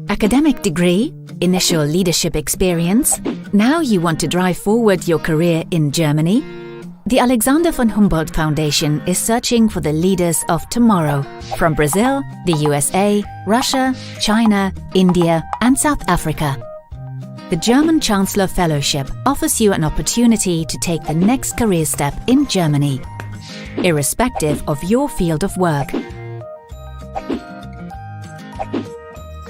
Academic degree? Initial leadership experience? Now you want to drive forward your career in Germany? The Alexander von Humboldt Foundation is searching for the leaders of tomorrow from Brazil, the USA, Russia, China, India, and South Africa. The German Chancellor Fellowship offers you an opportunity to take the next career step in Germany, irrespective of your field of work.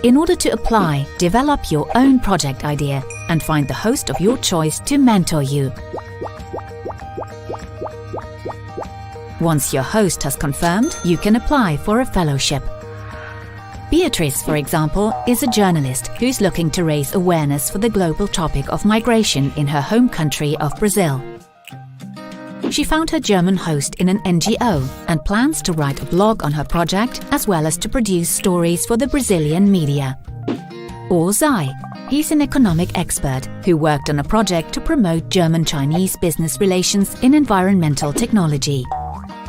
In order to apply, develop your own project idea and find the host of your choice to mentor you. Once your host has confirmed, you can apply for a fellowship. Beatrice, for example, is a journalist who's looking to raise awareness for the global topic of migration in her home country of Brazil. She found her German host in an NGO and plans to write a blog on her project as well as to produce stories for the Brazilian media. Or Zai. He's an economic expert who worked on a project to promote German-Chinese business relations in environmental technology.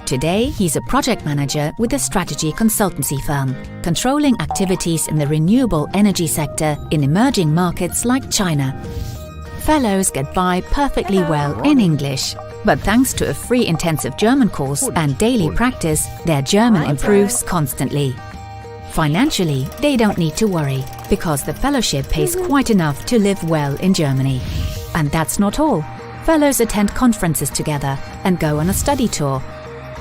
Today, he's a project manager with a strategy consultancy firm, controlling activities in the renewable energy sector in emerging markets like China. Fellows get by perfectly well in English, but thanks to a free intensive German course and daily practice, their German improves constantly. Financially, they don't need to worry, because the fellowship pays quite enough to live well in Germany. And that's not all. Fellows attend conferences together and go on a study tour.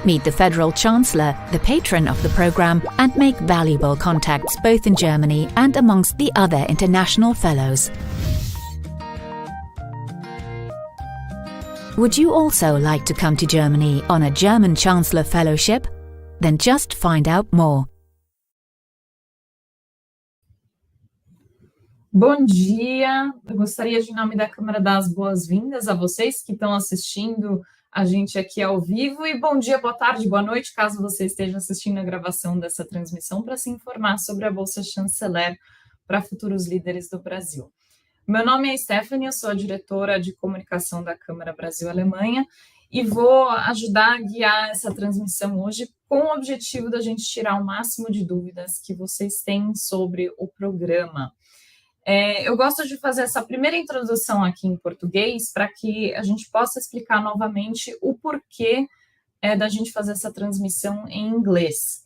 Meet the Federal Chancellor, the patron of the program, and make valuable contacts both in Germany and amongst the other international fellows. Would you also like to come to Germany on a German Chancellor Fellowship? Then just find out more. Bom dia, eu gostaria de, em nome da Câmara, dar as boas-vindas a vocês que estão assistindo a gente aqui ao vivo, e bom dia, boa tarde, boa noite, caso você esteja assistindo a gravação dessa transmissão, para se informar sobre a Bolsa Chanceler para Futuros Líderes do Brasil. Meu nome é Stephanie, eu sou a diretora de comunicação da Câmara Brasil-Alemanha e vou ajudar a guiar essa transmissão hoje com o objetivo da gente tirar o máximo de dúvidas que vocês têm sobre o programa. Eu gosto de fazer essa primeira introdução aqui em português para que a gente possa explicar novamente o porquê da gente fazer essa transmissão em inglês.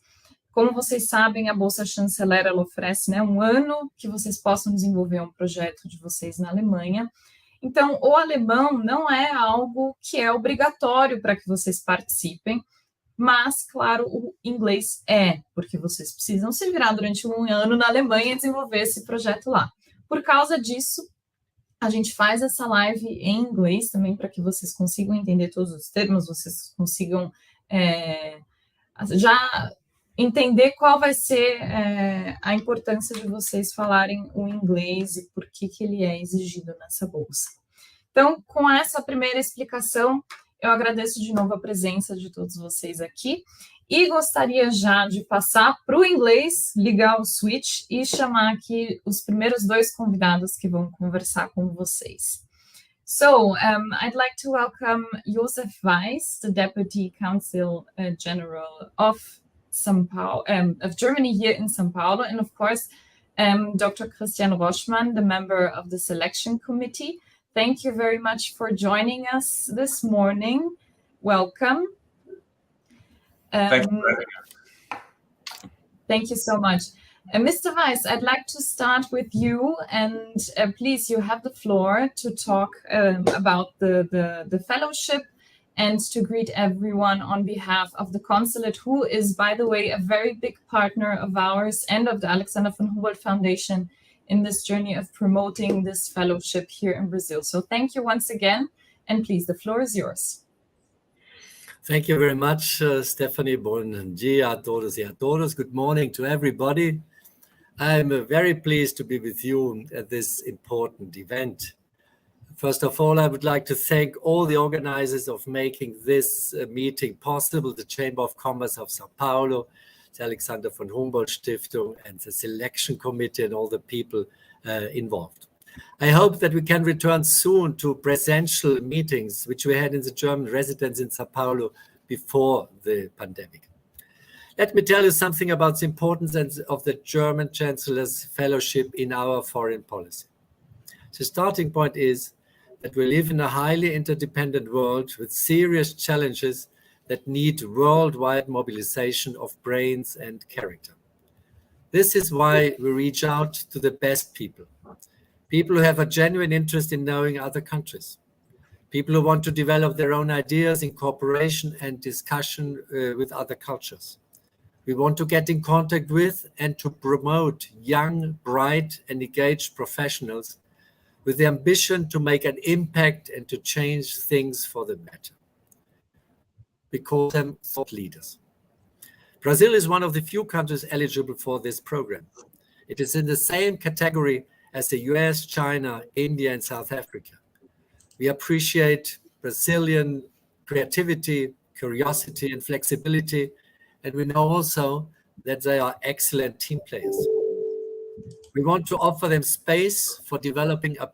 Como vocês sabem, a Bolsa Chanceler ela oferece um ano que vocês possam desenvolver um projeto de vocês na Alemanha. Então, o alemão não é algo que é obrigatório para que vocês participem, mas, claro, o inglês porque vocês precisam se virar durante um ano na Alemanha e desenvolver esse projeto lá. Por causa disso, a gente faz essa live em inglês também para que vocês consigam entender todos os termos, vocês consigam já entender qual vai ser a importância de vocês falarem o inglês e por que ele é exigido nessa bolsa. Então, com essa primeira explicação, eu agradeço de novo a presença de todos vocês aqui e gostaria já de passar para o inglês, ligar o switch e chamar aqui os primeiros dois convidados que vão conversar com vocês. So, I'd like to welcome Josef Weiss, the Deputy Counsel General of Germany here in São Paulo, and of course, Dr. Christian Roschmann, the member of the Selection Committee. Thank you very much for joining us this morning. Welcome. Thank you for having us. Thank you so much. Mr. Weiss, I'd like to start with you, and please, you have the floor to talk about the fellowship and to greet everyone on behalf of the consulate, who is, by the way, a very big partner of ours and of the Alexander von Humboldt Foundation in this journey of promoting this fellowship here in Brazil. So thank you once again, and please, the floor is yours. Thank you very much, Stephanie. Bom dia a todos e a todas. Good morning to everybody. I'm very pleased to be with you at this important event. First of all, I would like to thank all the organizers of making this meeting possible, the Chamber of Commerce of São Paulo, the Alexander von Humboldt Stiftung, and the Selection Committee, and all the people involved. I hope that we can return soon to presential meetings, which we had in the German residence in São Paulo before the pandemic. Let me tell you something about the importance of the German Chancellor's Fellowship in our foreign policy. The starting point is that we live in a highly interdependent world with serious challenges that need worldwide mobilization of brains and character. This is why we reach out to the best people who have a genuine interest in knowing other countries, people who want to develop their own ideas in cooperation and discussion with other cultures. We want to get in contact with and to promote young, bright, and engaged professionals with the ambition to make an impact and to change things for the better. We call them thought leaders. Brazil is one of the few countries eligible for this program. It is in the same category as the US, China, India, and South Africa. We appreciate Brazilian creativity, curiosity, and flexibility, and we know also that they are excellent team players. We want to offer them space for developing a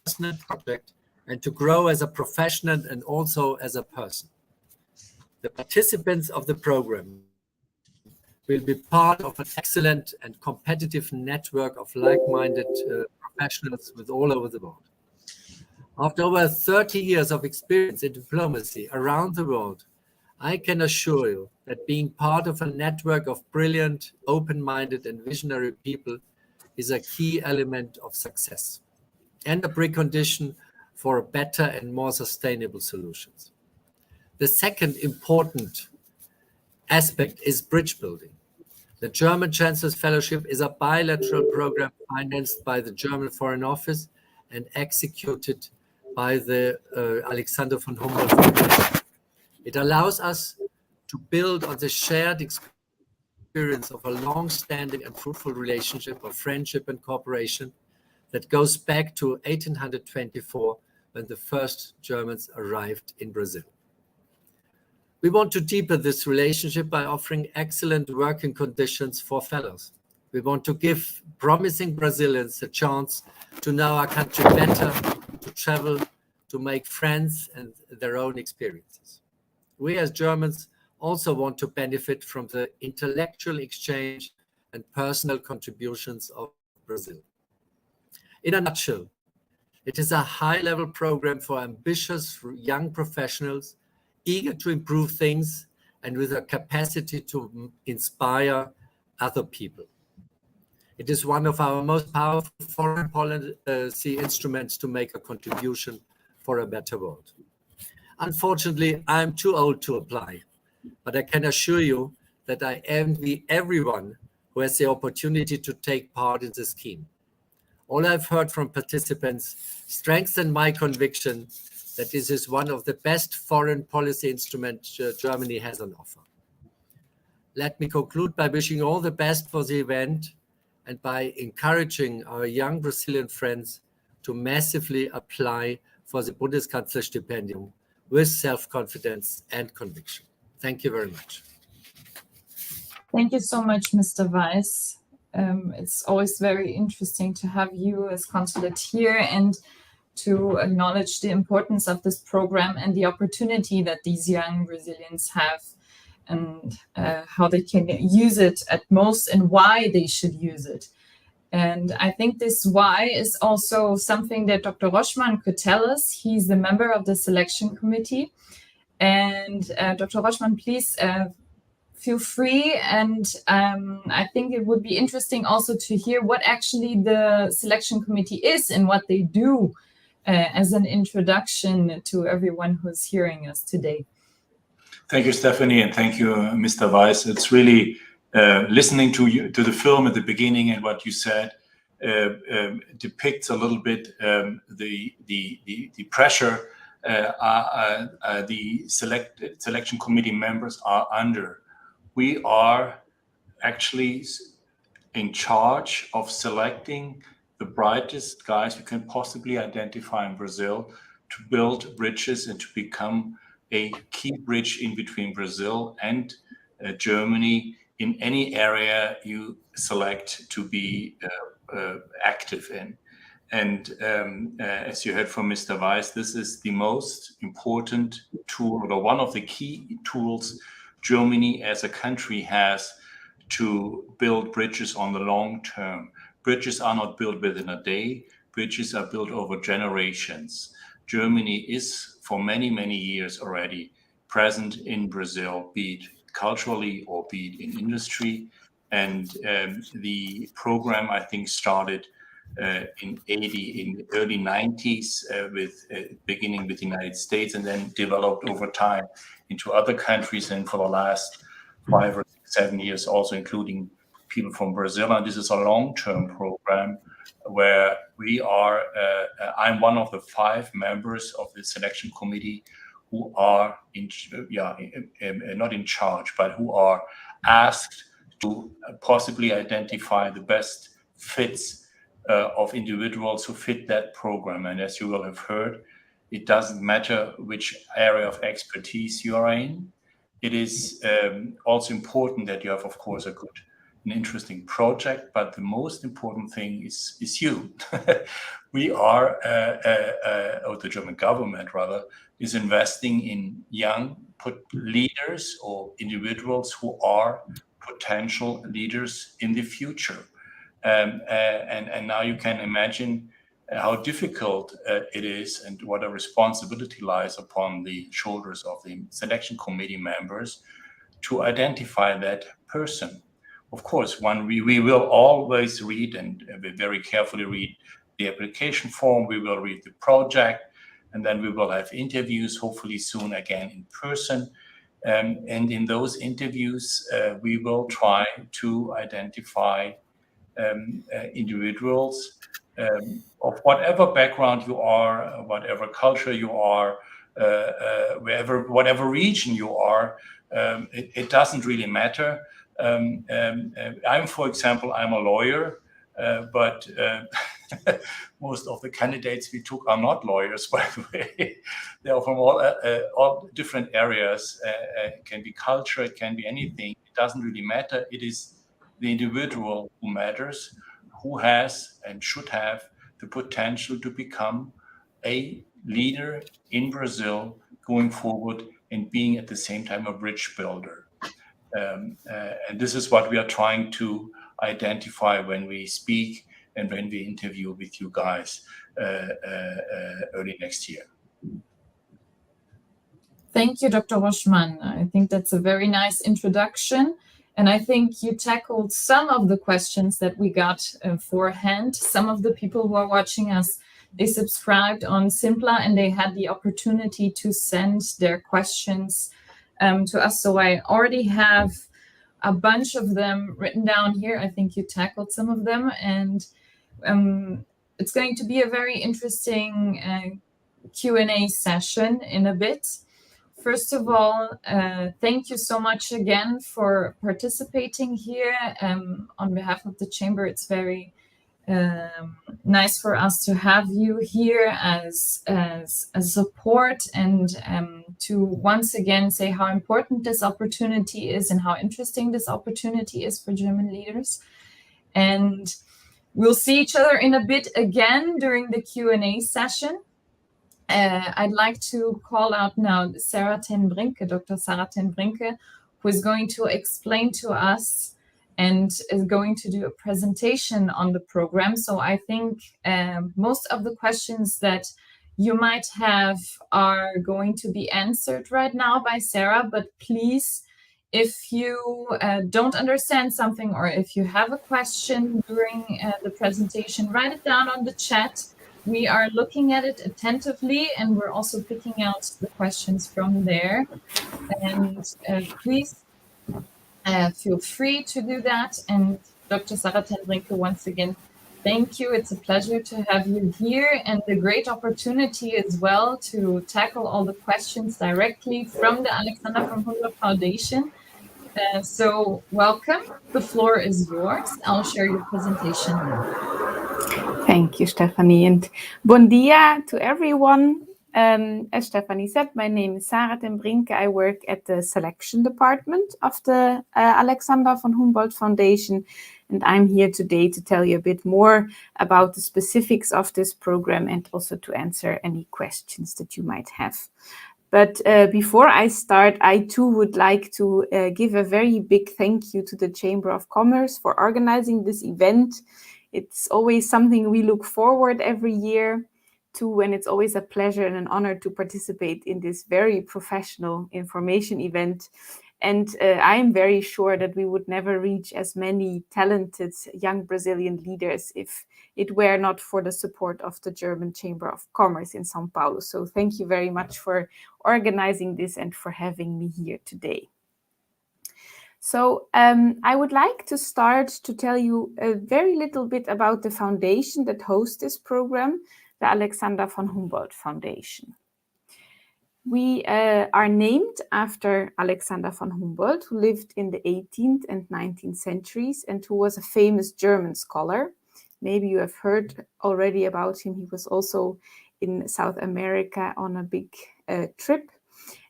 personal project and to grow as a professional and also as a person. The participants of the program will be part of an excellent and competitive network of like-minded professionals with all over the world. After over 30 years of experience in diplomacy around the world, I can assure you that being part of a network of brilliant, open-minded, and visionary people is a key element of success and a precondition for better and more sustainable solutions. The second important aspect is bridge building. The German Chancellor's Fellowship is a bilateral program financed by the German Foreign Office and executed by the Alexander von Humboldt Foundation. It allows us to build on the shared experience of a long-standing and fruitful relationship of friendship and cooperation that goes back to 1824 when the first Germans arrived in Brazil. We want to deepen this relationship by offering excellent working conditions for fellows. We want to give promising Brazilians a chance to know our country better, to travel, to make friends and their own experiences. We as Germans also want to benefit from the intellectual exchange and personal contributions of Brazil. In a nutshell, it is a high-level program for ambitious young professionals eager to improve things and with a capacity to inspire other people. It is one of our most powerful foreign policy instruments to make a contribution for a better world. Unfortunately, I'm too old to apply, but I can assure you that I envy everyone who has the opportunity to take part in the scheme. All I've heard from participants strengthens my conviction that this is one of the best foreign policy instruments Germany has on offer. Let me conclude by wishing all the best for the event and by encouraging our young Brazilian friends to massively apply for the Bundeskanzlerstipendium with self-confidence and conviction. Thank you very much. Thank you so much, Mr. Weiss. It's always very interesting to have you as consulate here and to acknowledge the importance of this program and the opportunity that these young Brazilians have and how they can use it at most and why they should use it. And I think this why is also something that Dr. Roschmann could tell us. He's the member of the selection committee. And Dr. Roschmann, please feel free. And I think it would be interesting also to hear what actually the selection committee is and what they do as an introduction to everyone who's hearing us today. Thank you, Stephanie, and thank you, Mr. Weiss. It's really listening to you, to the film at the beginning, and what you said depicts a little bit the pressure the selection committee members are under. We are actually in charge of selecting the brightest guys we can possibly identify in Brazil to build bridges and to become a key bridge in between Brazil and Germany in any area you select to be active in. And as you heard from Mr. Weiss, this is the most important tool, or one of the key tools Germany as a country has to build bridges on the long term. Bridges are not built within a day. Bridges are built over generations. Germany is for many, many years already present in Brazil, be it culturally or be it in industry. And the program, I think, started in the early 90s, beginning with the United States, and then developed over time into other countries, and for the last 5 or 7 years also including people from Brazil. And this is a long-term program where we are, I'm one of the 5 members of the selection committee who are not in charge, but who are asked to possibly identify the best fits of individuals who fit that program. And as you will have heard, it doesn't matter which area of expertise you are in. It is also important that you have, of course, a good and interesting project, but the most important thing is you. We are, or the German government rather, is investing in young leaders or individuals who are potential leaders in the future. And now you can imagine how difficult it is and what a responsibility lies upon the shoulders of the selection committee members to identify that person. Of course, we will always read and very carefully read the application form, we will read the project, and then we will have interviews, hopefully soon again in person. And in those interviews, we will try to identify individuals of whatever background you are, whatever culture you are, whatever region you are, it doesn't really matter. For example, I'm a lawyer, but most of the candidates we took are not lawyers, by the way. They are from all different areas. It can be culture, it can be anything. It doesn't really matter. It is the individual who matters, who has and should have the potential to become a leader in Brazil going forward and being at the same time a bridge builder. And this is what we are trying to identify when we speak and when we interview with you guys early next year. Thank you, Dr. Roschmann. I think that's a very nice introduction. And I think you tackled some of the questions that we got beforehand. Some of the people who are watching us, they subscribed on Simpla and they had the opportunity to send their questions to us. So I already have a bunch of them written down here. I think you tackled some of them. And it's going to be a very interesting Q&A session in a bit. First of all, thank you so much again for participating here. On behalf of the Chamber, it's very nice for us to have you here as support and to once again say how important this opportunity is and how interesting this opportunity is for German leaders. And we'll see each other in a bit again during the Q&A session. I'd like to call out now Sara ten Brinke, Dr. Sara ten Brinke, who is going to explain to us and is going to do a presentation on the program. So I think most of the questions that you might have are going to be answered right now by Sara, but please, if you don't understand something or if you have a question during the presentation, write it down on the chat. We are looking at it attentively and we're also picking out the questions from there. And please feel free to do that. And Dr. Sara ten Brinke, once again, thank you. It's a pleasure to have you here and a great opportunity as well to tackle all the questions directly from the Alexander von Humboldt Foundation. So welcome. The floor is yours. I'll share your presentation now. Thank you, Stephanie, and bon dia to everyone. As Stephanie said, my name is Sara ten Brinke. I work at the selection department of the Alexander von Humboldt Foundation, and I'm here today to tell you a bit more about the specifics of this program and also to answer any questions that you might have. But before I start, I too would like to give a very big thank you to the Chamber of Commerce for organizing this event. It's always something we look forward every year to, and it's always a pleasure and an honor to participate in this very professional information event. And I am very sure that we would never reach as many talented young Brazilian leaders if it were not for the support of the German Chamber of Commerce in São Paulo. So thank you very much for organizing this and for having me here today. So I would like to start to tell you a very little bit about the foundation that hosts this program, the Alexander von Humboldt Foundation. We are named after Alexander von Humboldt, who lived in the 18th and 19th centuries and who was a famous German scholar. Maybe you have heard already about him. He was also in South America on a big trip.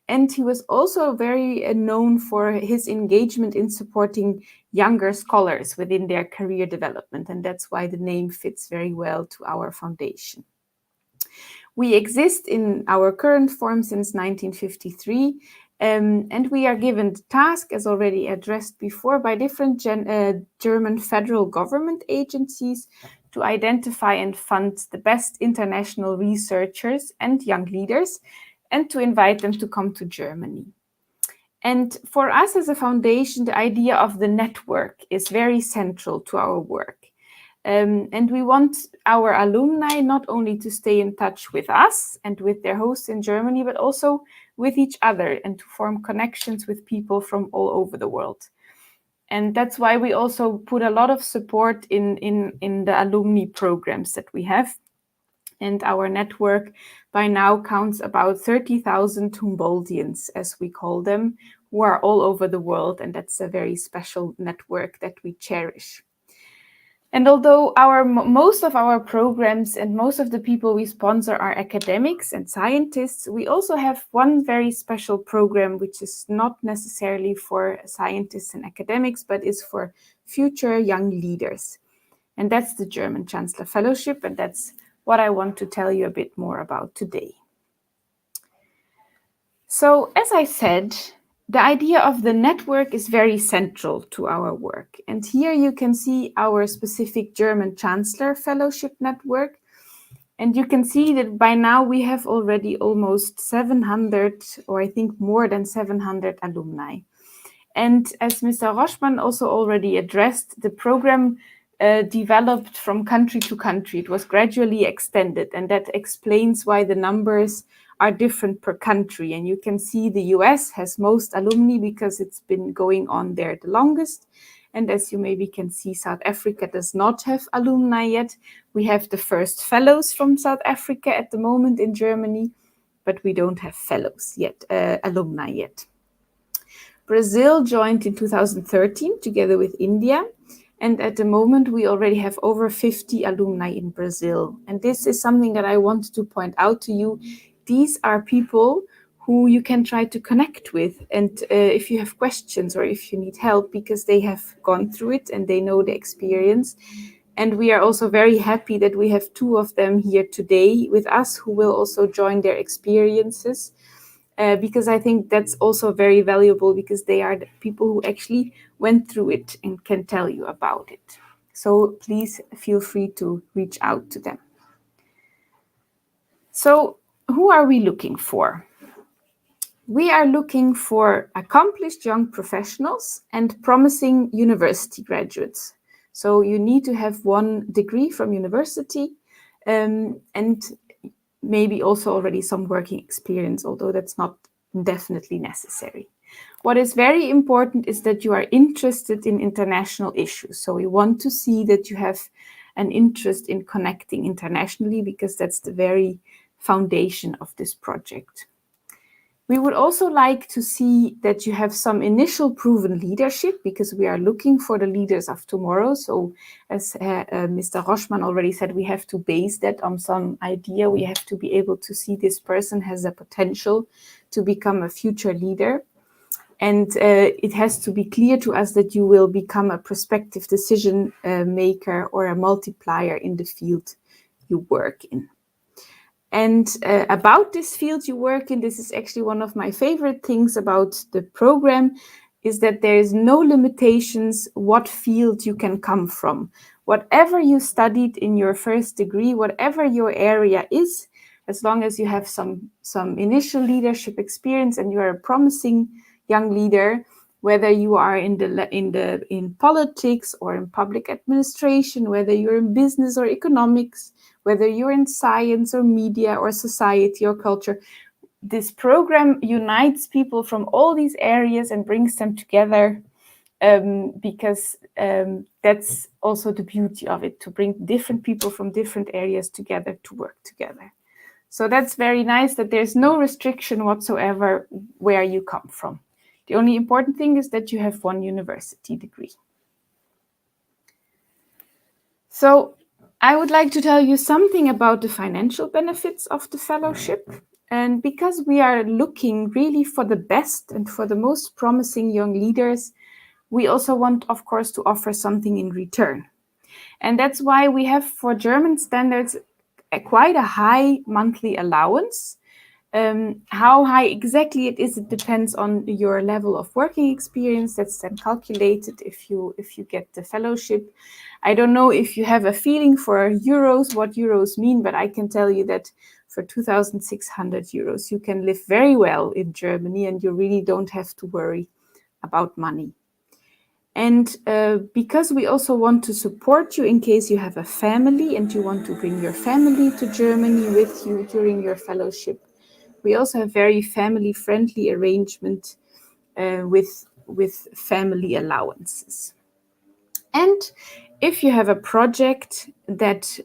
And he was also very known for his engagement in supporting younger scholars within their career development. And that's why the name fits very well to our foundation. We exist in our current form since 1953, and we are given the task, as already addressed before, by different German federal government agencies to identify and fund the best international researchers and young leaders, and to invite them to come to Germany. And for us as a foundation, the idea of the network is very central to our work. And we want our alumni not only to stay in touch with us and with their hosts in Germany, but also with each other and to form connections with people from all over the world. And that's why we also put a lot of support in the alumni programs that we have. And our network by now counts about 30,000 Humboldtians, as we call them, who are all over the world. And that's a very special network that we cherish. And although most of our programs and most of the people we sponsor are academics and scientists, we also have one very special program which is not necessarily for scientists and academics, but is for future young leaders. And that's the German Chancellor Fellowship, and that's what I want to tell you a bit more about today. So, as I said, the idea of the network is very central to our work. And here you can see our specific German Chancellor Fellowship network. And you can see that by now we have already almost 700, or I think more than 700 alumni. And as Mr. Roschmann also already addressed, the program developed from country to country. It was gradually extended, and that explains why the numbers are different per country. And you can see the US has most alumni because it's been going on there the longest. And as you maybe can see, South Africa does not have alumni yet. We have the first fellows from South Africa at the moment in Germany, but we don't have fellows yet, alumni yet. Brazil joined in 2013 together with India. And at the moment, we already have over 50 alumni in Brazil. And this is something that I want to point out to you. These are people who you can try to connect with. And if you have questions or if you need help, because they have gone through it and they know the experience. And we are also very happy that we have two of them here today with us who will also join their experiences. Because I think that's also very valuable because they are the people who actually went through it and can tell you about it. So please feel free to reach out to them. So who are we looking for? We are looking for accomplished young professionals and promising university graduates. So you need to have one degree from university and maybe also already some working experience, although that's not definitely necessary. What is very important is that you are interested in international issues. So we want to see that you have an interest in connecting internationally because that's the very foundation of this project. We would also like to see that you have some initial proven leadership because we are looking for the leaders of tomorrow. So as Mr. Roschmann already said, we have to base that on some idea. We have to be able to see this person has the potential to become a future leader. And it has to be clear to us that you will become a prospective decision maker or a multiplier in the field you work in. And about this field you work in, this is actually one of my favorite things about the program, is that there is no limitations what field you can come from. Whatever you studied in your first degree, whatever your area is, as long as you have some initial leadership experience and you are a promising young leader, whether you are in politics or in public administration, whether you're in business or economics, whether you're in science or media or society or culture, this program unites people from all these areas and brings them together, because that's also the beauty of it, to bring different people from different areas together to work together. So that's very nice that there's no restriction whatsoever where you come from. The only important thing is that you have one university degree. So I would like to tell you something about the financial benefits of the fellowship. And because we are looking really for the best and for the most promising young leaders, we also want, of course, to offer something in return. And that's why we have, for German standards, quite a high monthly allowance. How high exactly it is, it depends on your level of working experience. That's then calculated if you get the fellowship. I don't know if you have a feeling for euros, what euros mean, but I can tell you that for 2,600 euros, you can live very well in Germany and you really don't have to worry about money. And because we also want to support you in case you have a family and you want to bring your family to Germany with you during your fellowship, we also have very family-friendly arrangement with family allowances. And if you have a project that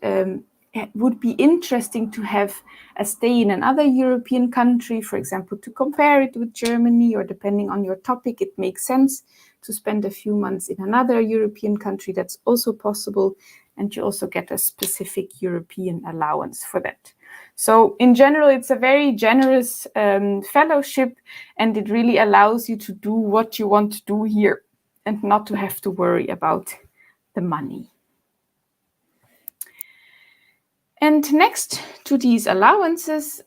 would be interesting to have a stay in another European country, for example, to compare it with Germany, or depending on your topic, it makes sense to spend a few months in another European country, that's also possible. And you also get a specific European allowance for that. So in general, it's a very generous fellowship, and it really allows you to do what you want to do here and not to have to worry about the money. And next to these allowances,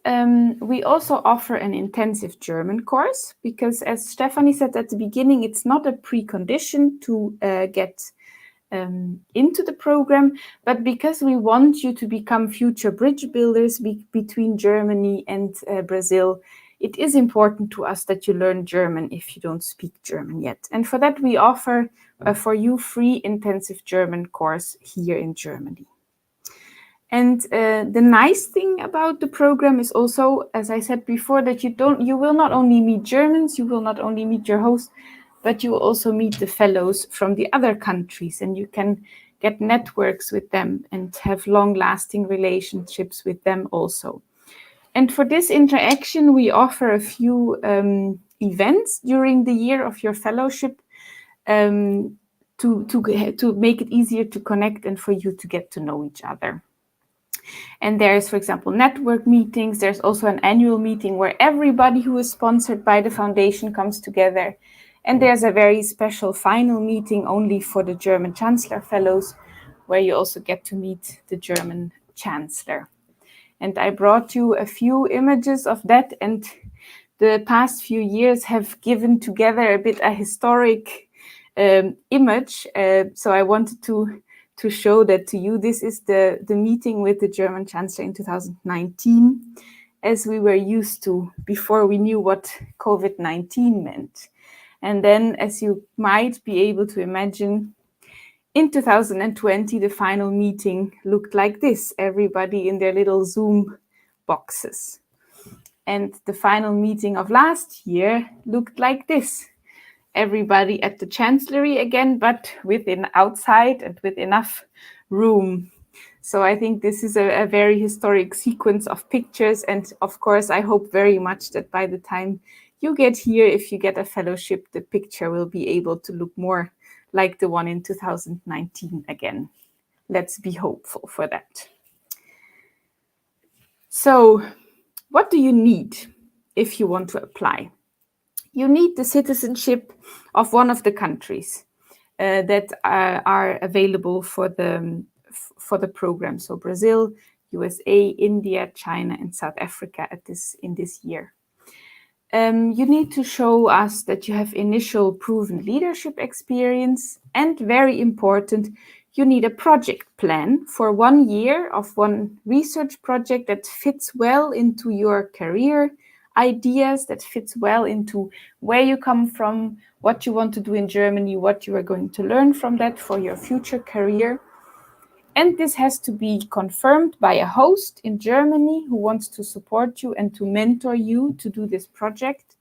we also offer an intensive German course, because as Stephanie said at the beginning, it's not a precondition to get into the program, but because we want you to become future bridge builders between Germany and Brazil, it is important to us that you learn German if you don't speak German yet. And for that, we offer for you free intensive German course here in Germany. And the nice thing about the program is also, as I said before, that you will not only meet Germans, you will not only meet your host, but you will also meet the fellows from the other countries, and you can get networks with them and have long-lasting relationships with them also. And for this interaction, we offer a few events during the year of your fellowship to make it easier to connect and for you to get to know each other. And there's, for example, network meetings. There's also an annual meeting where everybody who is sponsored by the foundation comes together. And there's a very special final meeting only for the German Chancellor Fellows, where you also get to meet the German Chancellor. And I brought you a few images of that, and the past few years have given together a bit a historic image. So I wanted to show that to you. This is the meeting with the German Chancellor in 2019, as we were used to before we knew what COVID-19 meant. And then, as you might be able to imagine, in 2020, the final meeting looked like this, everybody in their little Zoom boxes. And the final meeting of last year looked like this, everybody at the Chancellery again, but within outside and with enough room. So I think this is a very historic sequence of pictures. And of course, I hope very much that by the time you get here, if you get a fellowship, the picture will be able to look more like the one in 2019 again. Let's be hopeful for that. So what do you need if you want to apply? You need the citizenship of one of the countries that are available for the program. So Brazil, USA, India, China, and South Africa in this year. You need to show us that you have initial proven leadership experience, and very important, you need a project plan for 1 year of one research project that fits well into your career ideas, that fits well into where you come from, what you want to do in Germany, what you are going to learn from that for your future career. And this has to be confirmed by a host in Germany who wants to support you and to mentor you to do this project.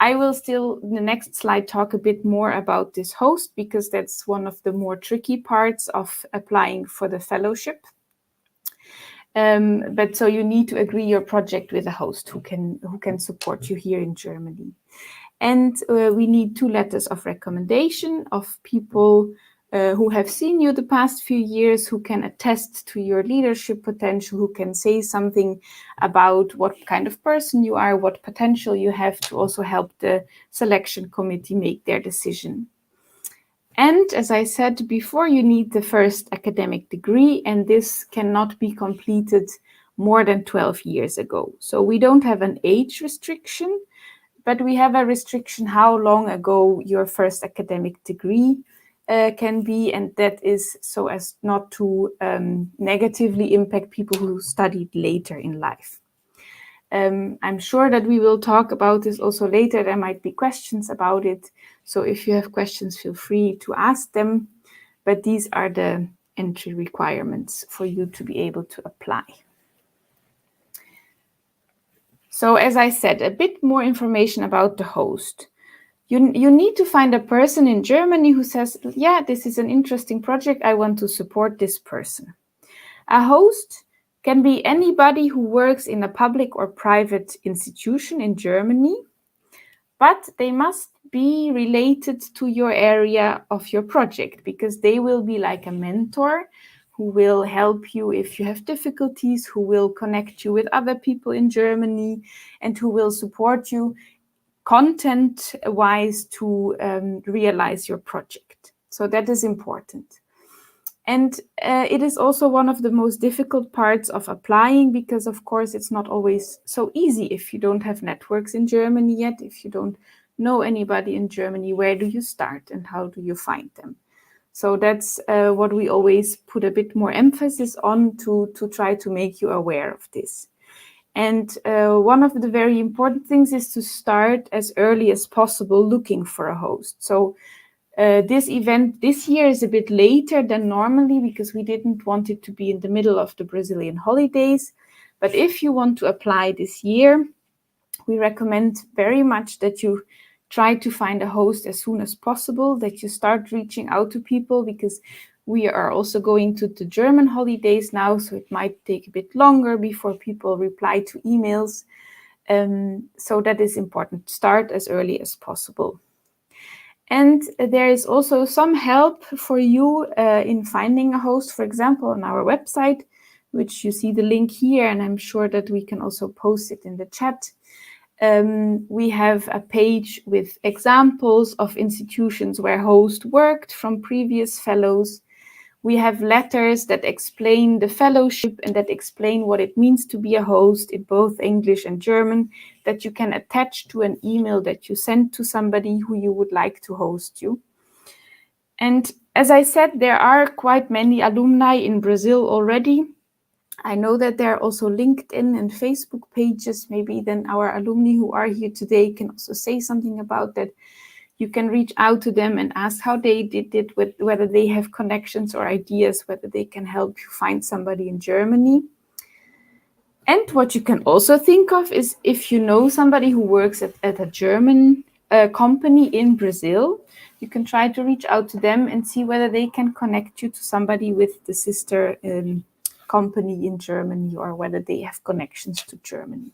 I will still, in the next slide, talk a bit more about this host, because that's one of the more tricky parts of applying for the fellowship. But so you need to agree your project with a host who can support you here in Germany. And we need 2 letters of recommendation of people who have seen you the past few years, who can attest to your leadership potential, who can say something about what kind of person you are, what potential you have, to also help the selection committee make their decision. And as I said before, you need the first academic degree, and this cannot be completed more than 12 years ago. So we don't have an age restriction, but we have a restriction how long ago your first academic degree can be, and that is so as not to negatively impact people who studied later in life. I'm sure that we will talk about this also later. There might be questions about it. So if you have questions, feel free to ask them. But these are the entry requirements for you to be able to apply. So as I said, a bit more information about the host. You need to find a person in Germany who says, yeah, this is an interesting project, I want to support this person. A host can be anybody who works in a public or private institution in Germany, but they must be related to your area of your project, because they will be like a mentor who will help you if you have difficulties, who will connect you with other people in Germany, and who will support you content-wise to realize your project. So that is important. And it is also one of the most difficult parts of applying, because of course it's not always so easy if you don't have networks in Germany yet, if you don't know anybody in Germany, where do you start and how do you find them? So that's what we always put a bit more emphasis on to try to make you aware of this. And one of the very important things is to start as early as possible looking for a host. So this event this year is a bit later than normally, because we didn't want it to be in the middle of the Brazilian holidays. But if you want to apply this year, we recommend very much that you try to find a host as soon as possible, that you start reaching out to people, because we are also going to the German holidays now, so it might take a bit longer before people reply to emails. So that is important. Start as early as possible. And there is also some help for you in finding a host, for example, on our website, which you see the link here, and I'm sure that we can also post it in the chat. We have a page with examples of institutions where hosts worked from previous fellows. We have letters that explain the fellowship and that explain what it means to be a host in both English and German, that you can attach to an email that you send to somebody who you would like to host you. And as I said, there are quite many alumni in Brazil already. I know that there are also LinkedIn and Facebook pages. Maybe then our alumni who are here today can also say something about that. You can reach out to them and ask how they did it, with whether they have connections or ideas, whether they can help you find somebody in Germany. And what you can also think of is, if you know somebody who works at a German company in Brazil, you can try to reach out to them and see whether they can connect you to somebody with the sister company in Germany, or whether they have connections to Germany.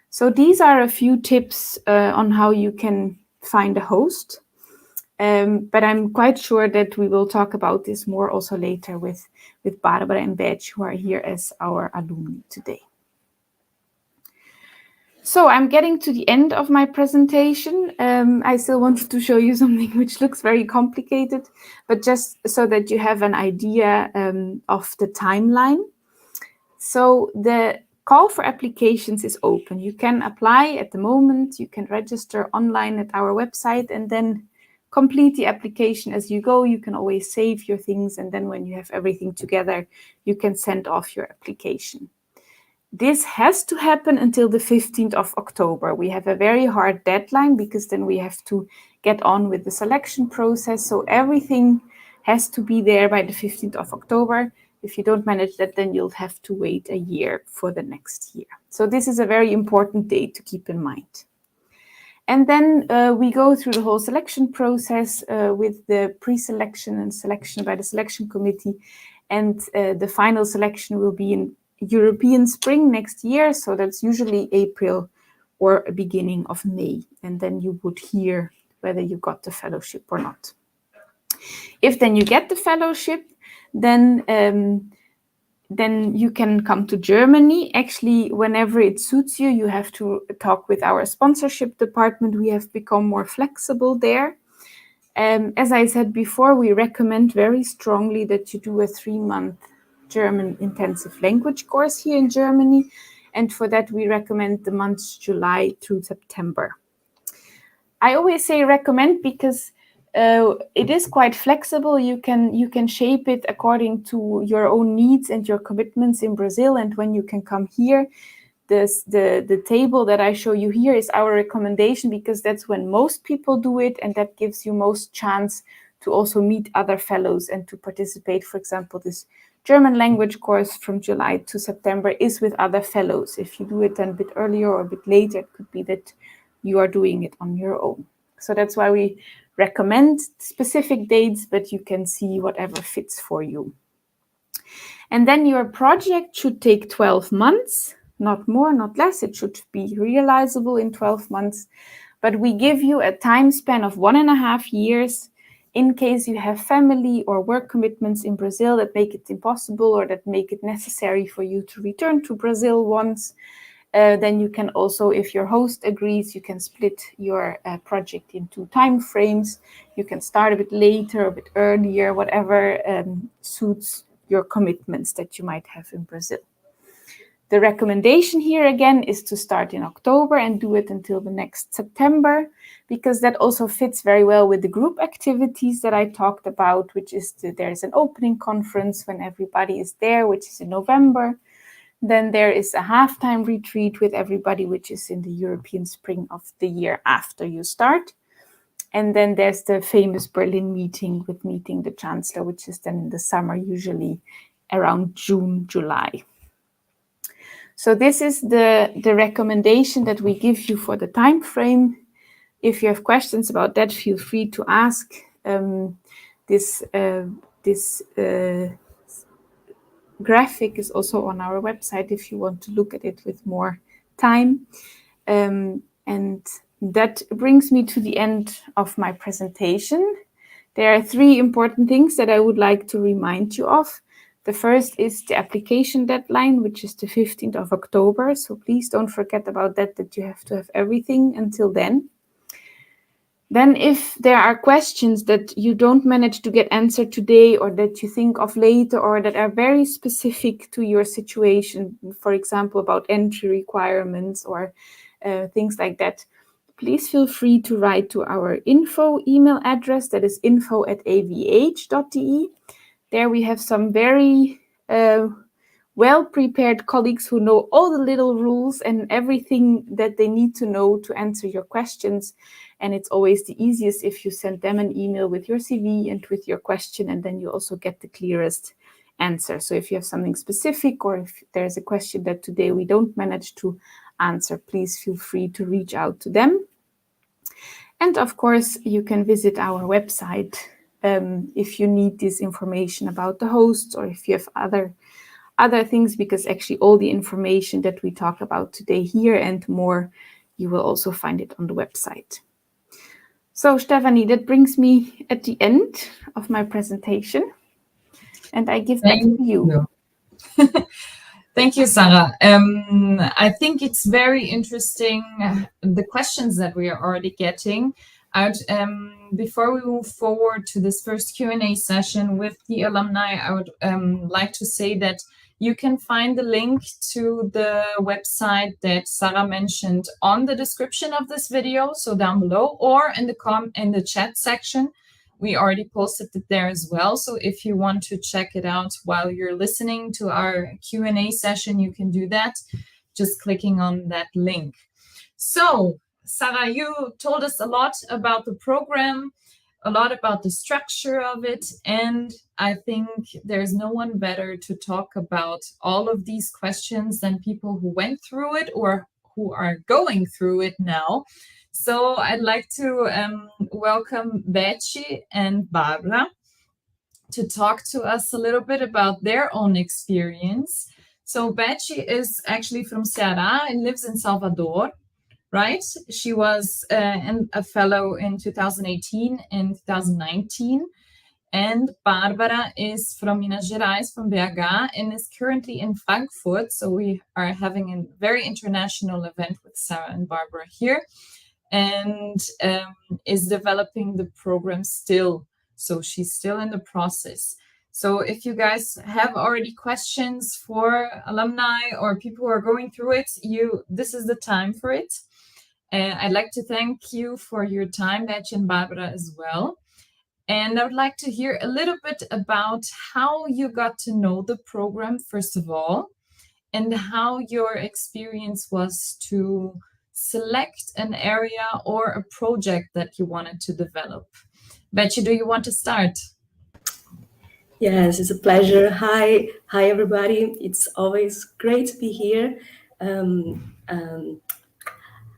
So these are a few tips on how you can find a host. But I'm quite sure that we will talk about this more also later with Bárbara and Beth, who are here as our alumni today. So I'm getting to the end of my presentation. I still wanted to show you something which looks very complicated, but just so that you have an idea of the timeline. So the call for applications is open. You can apply at the moment. You can register online at our website and then complete the application as you go. You can always save your things, and then when you have everything together, you can send off your application. This has to happen until the 15th of October. We have a very hard deadline because then we have to get on with the selection process. So everything has to be there by the 15th of October. If you don't manage that, then you'll have to wait a year for the next year. So this is a very important date to keep in mind. And then we go through the whole selection process with the pre-selection and selection by the selection committee. And the final selection will be in European spring next year. So that's usually April or a beginning of May. And then you would hear whether you got the fellowship or not. If then you get the fellowship, then you can come to Germany. Actually, whenever it suits you, you have to talk with our sponsorship department. We have become more flexible there. As I said before, we recommend very strongly that you do a 3-month German intensive language course here in Germany. And for that, we recommend the months July through September. I always say recommend because it is quite flexible. You can shape it according to your own needs and your commitments in Brazil. And when you can come here, the table that I show you here is our recommendation because that's when most people do it, and that gives you most chance to also meet other fellows and to participate. For example, this German language course from July to September is with other fellows. If you do it then a bit earlier or a bit later, it could be that you are doing it on your own. So that's why we recommend specific dates, but you can see whatever fits for you. And then your project should take 12 months, not more, not less. It should be realizable in 12 months. But we give you a time span of 1.5 years in case you have family or work commitments in Brazil that make it impossible or that make it necessary for you to return to Brazil once. Then you can also, if your host agrees, you can split your project into time frames. You can start a bit later, a bit earlier, whatever suits your commitments that you might have in Brazil. The recommendation here again is to start in October and do it until the next September, because that also fits very well with the group activities that I talked about, which is there's an opening conference when everybody is there, which is in November. Then there is a halftime retreat with everybody, which is in the European spring of the year after you start. And then there's the famous Berlin meeting with meeting the Chancellor, which is then in the summer, usually around June, July. So this is the recommendation that we give you for the time frame. If you have questions about that, feel free to ask. This graphic is also on our website if you want to look at it with more time. And that brings me to the end of my presentation. There are 3 important things that I would like to remind you of. The first is the application deadline, which is the 15th of October. So please don't forget about that you have to have everything until then. Then if there are questions that you don't manage to get answered today or that you think of later or that are very specific to your situation, for example, about entry requirements or things like that, please feel free to write to our info email address, that is info@avh.de. There we have some very well-prepared colleagues who know all the little rules and everything that they need to know to answer your questions. And it's always the easiest if you send them an email with your CV and with your question, and then you also get the clearest answer. So if you have something specific or if there's a question that today we don't manage to answer, please feel free to reach out to them. And of course, you can visit our website if you need this information about the hosts or if you have other things, because actually all the information that we talk about today here and more, you will also find it on the website. So Stephanie, that brings me at the end of my presentation, and I give back to you. Thank you, Sara. I think it's very interesting, the questions that we are already getting out. Before we move forward to this first Q&A session with the alumni, I would like to say that You can find the link to the website that Sara mentioned on the description of this video, so down below, or in the chat section. We already posted it there as well. So if you want to check it out while you're listening to our Q&A session, you can do that just clicking on that link. So, Sara, you told us a lot about the program, a lot about the structure of it, and I think there's no one better to talk about all of these questions than people who went through it or who are going through it now. So I'd like to welcome Beth and Bárbara to talk to us a little bit about their own experience. So Beth is actually from Ceará and lives in Salvador, right? She was a fellow in 2018 and 2019. And Bárbara is from Minas Gerais, from BH, and is currently in Frankfurt. So we are having a very international event with Sara and Bárbara here, and is developing the program still. So she's still in the process. So if you guys have already questions for alumni or people who are going through it, this is the time for it. I'd like to thank you for your time, Beth and Bárbara, as well. And I would like to hear a little bit about how you got to know the program, first of all, and how your experience was to select an area or a project that you wanted to develop. Beth, do you want to start? Yes, it's a pleasure. Hi, everybody. It's always great to be here,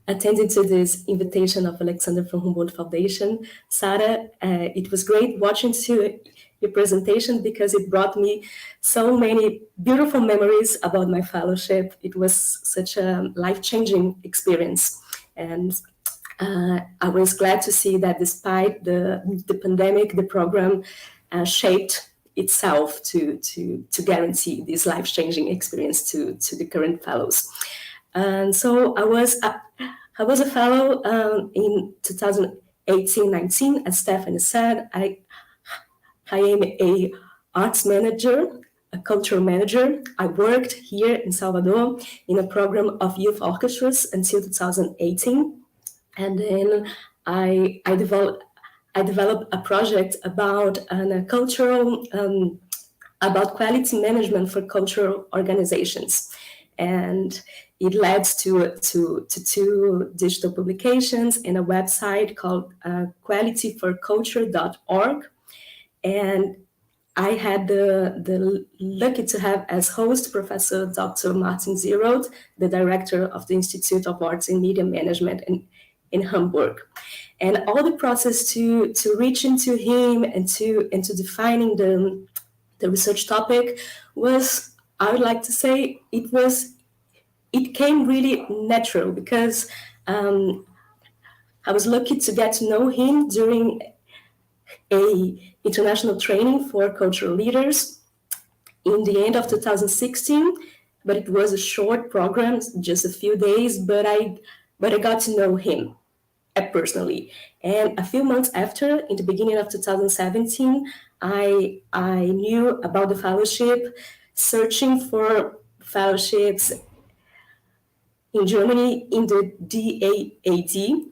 attending to this invitation of Alexander von Humboldt Foundation. Sara, it was great watching your presentation because it brought me so many beautiful memories about my fellowship. It was such a life-changing experience. And I was glad to see that despite the pandemic, the program shaped itself to guarantee this life-changing experience to the current fellows. And so I was a fellow in 2018-19, as Stephanie said. I am a arts manager, a cultural manager. I worked here in Salvador in a program of youth orchestras until 2018. And then I developed a project about about quality management for cultural organizations. And it led to two digital publications and a website called qualityforculture.org. And I had the lucky to have as host Professor Dr. Martin Zerold, the director of the Institute of Arts and Media Management in Hamburg. And all the process to reach into him and to defining the research topic was, I would like to say, it came really natural because I was lucky to get to know him during a international training for cultural leaders in the end of 2016, but it was a short program, just a few days, but I got to know him personally. And a few months after, in the beginning of 2017, I knew about the fellowship, searching for fellowships in Germany in the DAAD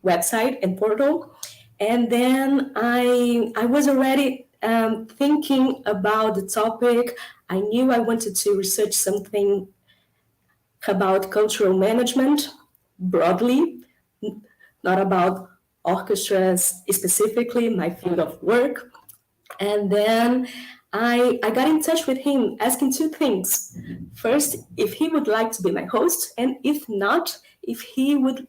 website and portal. And then I was already thinking about the topic. I knew I wanted to research something about cultural management broadly, not about orchestras specifically, my field of work. And then I got in touch with him asking two things. First, if he would like to be my host, and if not, if he would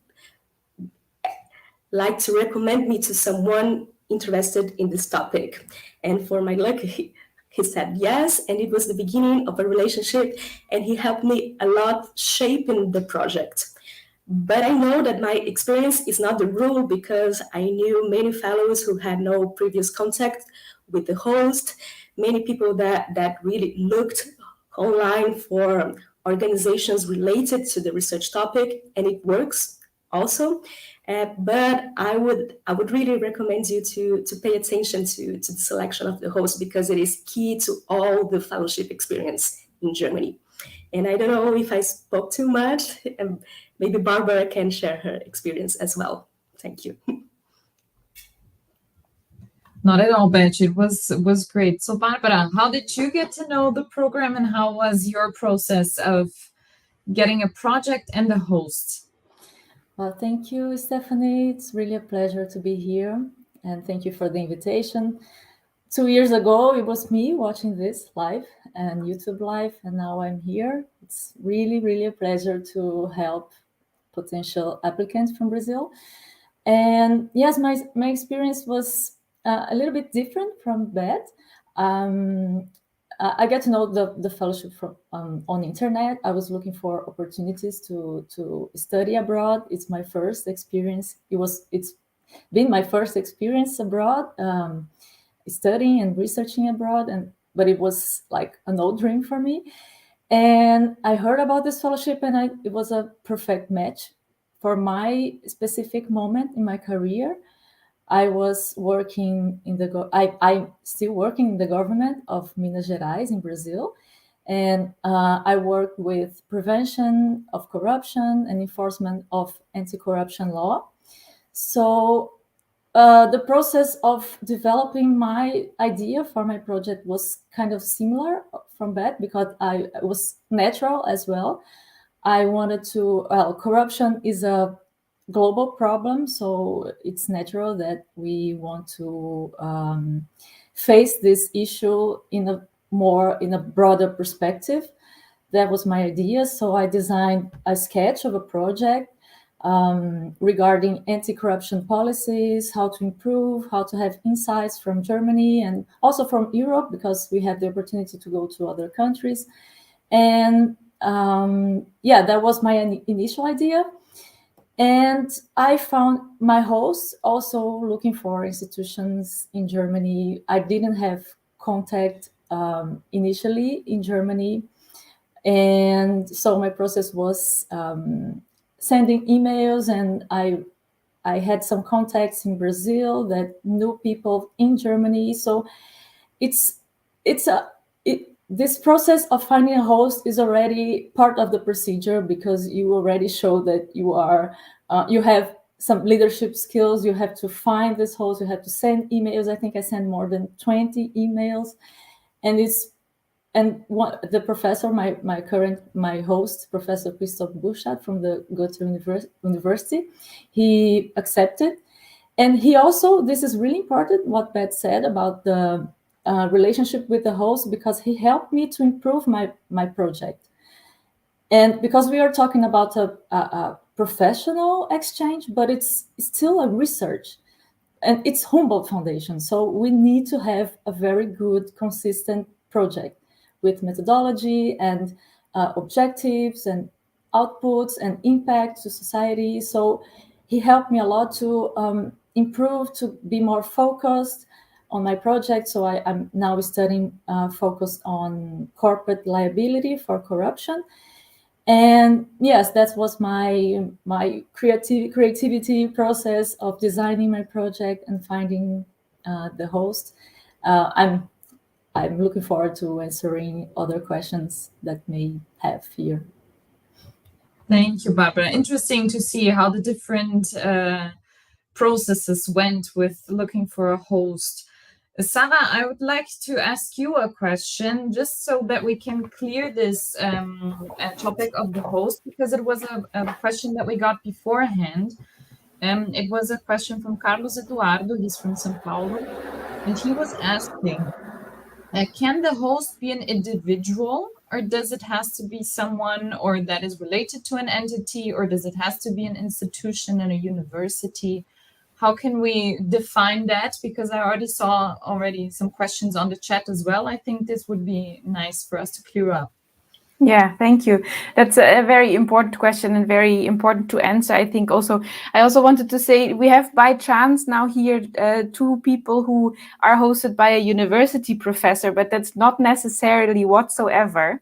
like to recommend me to someone interested in this topic. And for my luck, he said yes, and it was the beginning of a relationship, and he helped me a lot shaping the project. But I know that my experience is not the rule because I knew many fellows who had no previous contact with the host, many people that really looked online for organizations related to the research topic, and it works also. But I would really recommend you to pay attention to the selection of the host because it is key to all the fellowship experience in Germany. And I don't know if I spoke too much, and maybe Barbara can share her experience as well. Thank you. Not at all, Beth. It was great. So, Barbara, how did you get to know the program, and how was your process of getting a project and a host? Well, thank you, Stephanie. It's really a pleasure to be here, and thank you for the invitation. 2 years ago, it was me watching this live and YouTube live, and now I'm here. It's really, really a pleasure to help potential applicants from Brazil. And yes, my experience was a little bit different from Beth. I get to know the fellowship from on the internet. I was looking for opportunities to study abroad. It's my first experience. It's been my first experience abroad, studying and researching abroad, but it was like an old dream for me. And I heard about this fellowship, and it was a perfect match for my specific moment in my career. I was working in I'm still working in the government of Minas Gerais in Brazil, and I work with prevention of corruption and enforcement of anti-corruption law. So the process of developing my idea for my project was kind of similar from that, because it was natural as well. I wanted to, corruption is a global problem, so it's natural that we want to face this issue in a broader perspective. That was my idea. So I designed a sketch of a project regarding anti-corruption policies, how to improve, how to have insights from Germany and also from Europe, because we had the opportunity to go to other countries. And that was my initial idea. And I found my host also looking for institutions in Germany. I didn't have contact initially in Germany. And so my process was sending emails, and I had some contacts in Brazil that knew people in Germany. So this process of finding a host is already part of the procedure, because you already show that you have some leadership skills. You have to find this host. You have to send emails. I think I sent more than 20 emails, and the professor, my host, Professor Christoph Buschat from the Goethe University, he accepted. And he also, this is really important, what Beth said about the relationship with the host, because he helped me to improve my project. And because we are talking about a professional exchange, but it's still a research, and it's Humboldt Foundation. So we need to have a very good, consistent project with methodology and objectives and outputs and impact to society. So he helped me a lot to improve, to be more focused on my project. So I'm now studying focused on corporate liability for corruption. And yes, that was my creativity process of designing my project and finding the host. I'm looking forward to answering other questions that may have here. Thank you, Barbara. Interesting to see how the different processes went with looking for a host. Sara, I would like to ask you a question, just so that we can clear this topic of the host, because it was a question that we got beforehand. It was a question from Carlos Eduardo. He's from São Paulo, and he was asking, can the host be an individual, or does it has to be someone or that is related to an entity, or does it has to be an institution and a university? How can we define that? Because I already saw some questions on the chat as well. I think this would be nice for us to clear up. Yeah, thank you. That's a very important question and very important to answer. I also wanted to say we have by chance now here 2 people who are hosted by a university professor, but that's not necessarily whatsoever.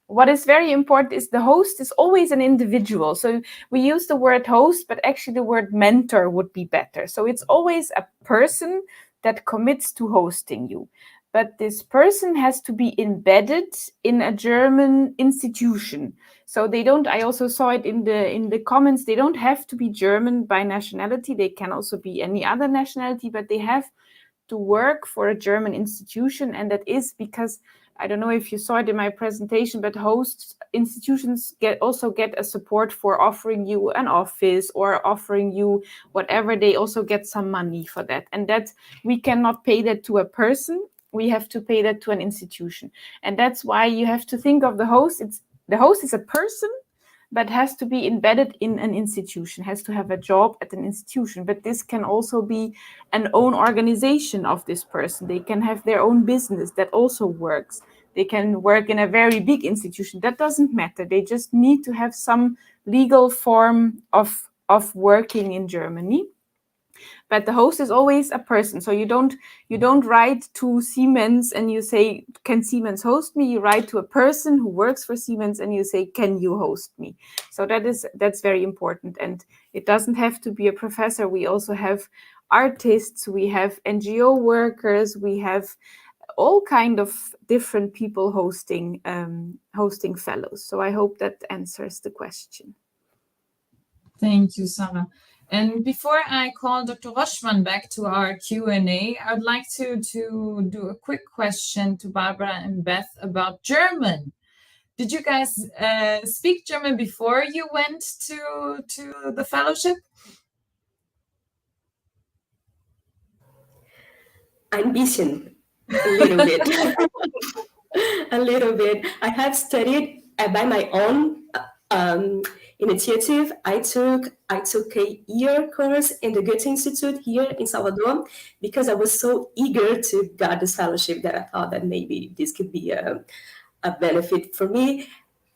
What is very important is the host is always an individual. So we use the word host, but actually the word mentor would be better. So it's always a person that commits to hosting you. but this person has to be embedded in a German institution. So they don't, I also saw it in the comments, they don't have to be German by nationality. They can also be any other nationality, but they have to work for a German institution. And that is because, I don't know if you saw it in my presentation, but host institutions also get a support for offering you an office or offering you whatever. They also get some money for that. And that we cannot pay that to a person. We have to pay that to an institution. And that's why you have to think of the host. The host is a person, but has to be embedded in an institution, has to have a job at an institution. But this can also be an own organization of this person. They can have their own business that also works. They can work in a very big institution. That doesn't matter. They just need to have some legal form of working in Germany. But the host is always a person. So you don't write to Siemens and you say, can Siemens host me? You write to a person who works for Siemens and you say, can you host me? So that's very important. And it doesn't have to be a professor. We also have artists, we have NGO workers, we have all kind of different people hosting fellows. So I hope that answers the question. Thank you, Sara. And before I call Dr. Roschmann back to our Q&A, I would like to do a quick question to Barbara and Beth about German. Did you guys speak German before you went to the fellowship? Ein bisschen, a little bit. A little bit. I have studied by my own initiative. I took a year course in the Goethe Institute here in Salvador because I was so eager to get this fellowship that I thought that maybe this could be a benefit for me.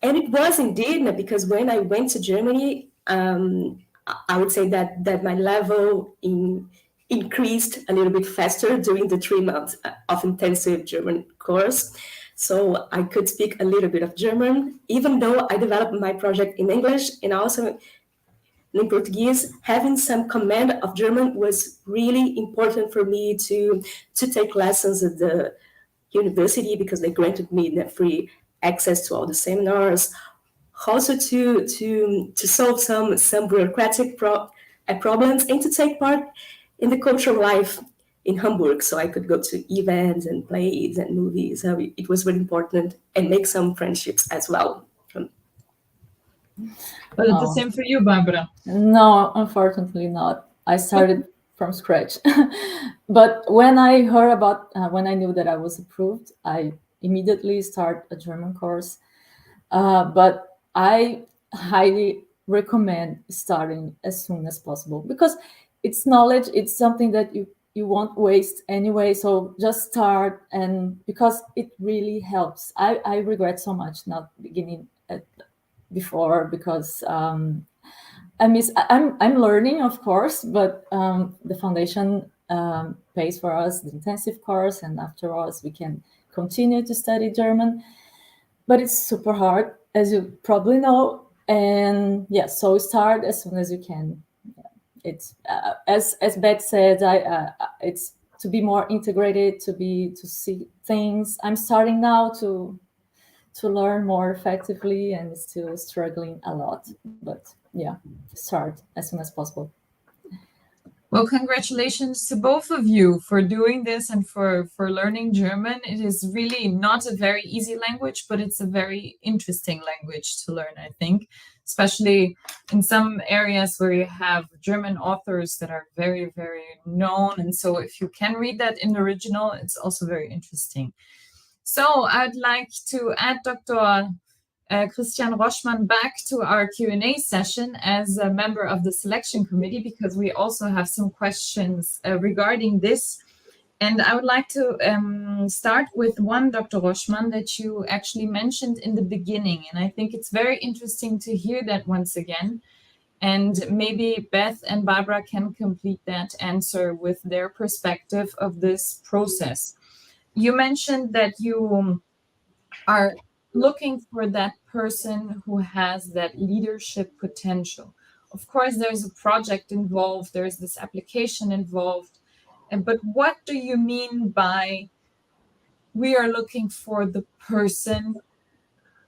And it was indeed, because when I went to Germany, I would say that my level increased a little bit faster during the 3 months of intensive German course. So I could speak a little bit of German, even though I developed my project in English and also in Portuguese. Having some command of German was really important for me to take lessons at the university because they granted me the free access to all the seminars. Also to solve some bureaucratic problems and to take part in the cultural life in Hamburg, so I could go to events and plays and movies. So it was really important and make some friendships as well. But it's the same for you, Barbara. No, unfortunately not. I started from scratch. But when I heard about, when I knew that I was approved, I immediately start a German course. But I highly recommend starting as soon as possible because it's knowledge. It's something that you won't waste anyway. So just start, and because it really helps. I regret so much not beginning before because I'm learning, of course, but the foundation pays for us the intensive course, and afterwards we can continue to study German. But it's super hard, as you probably know. And yes, so start as soon as you can. It's as Beth said, it's to be more integrated, to see things. I'm starting now to learn more effectively and still struggling a lot. But yeah, start as soon as possible. Well, congratulations to both of you for doing this and for learning German. It is really not a very easy language, but it's a very interesting language to learn, I think, especially in some areas where you have German authors that are very, very known. And so if you can read that in the original, it's also very interesting. So I'd like to add Dr. Christian Roschmann back to our Q&A session as a member of the selection committee, because we also have some questions regarding this. And I would like to start with one, Dr. Roschmann, that you actually mentioned in the beginning. And I think it's very interesting to hear that once again. And maybe Beth and Barbara can complete that answer with their perspective of this process. You mentioned that you are looking for that person who has that leadership potential. Of course, there's a project involved, there's this application involved. But what do you mean by we are looking for the person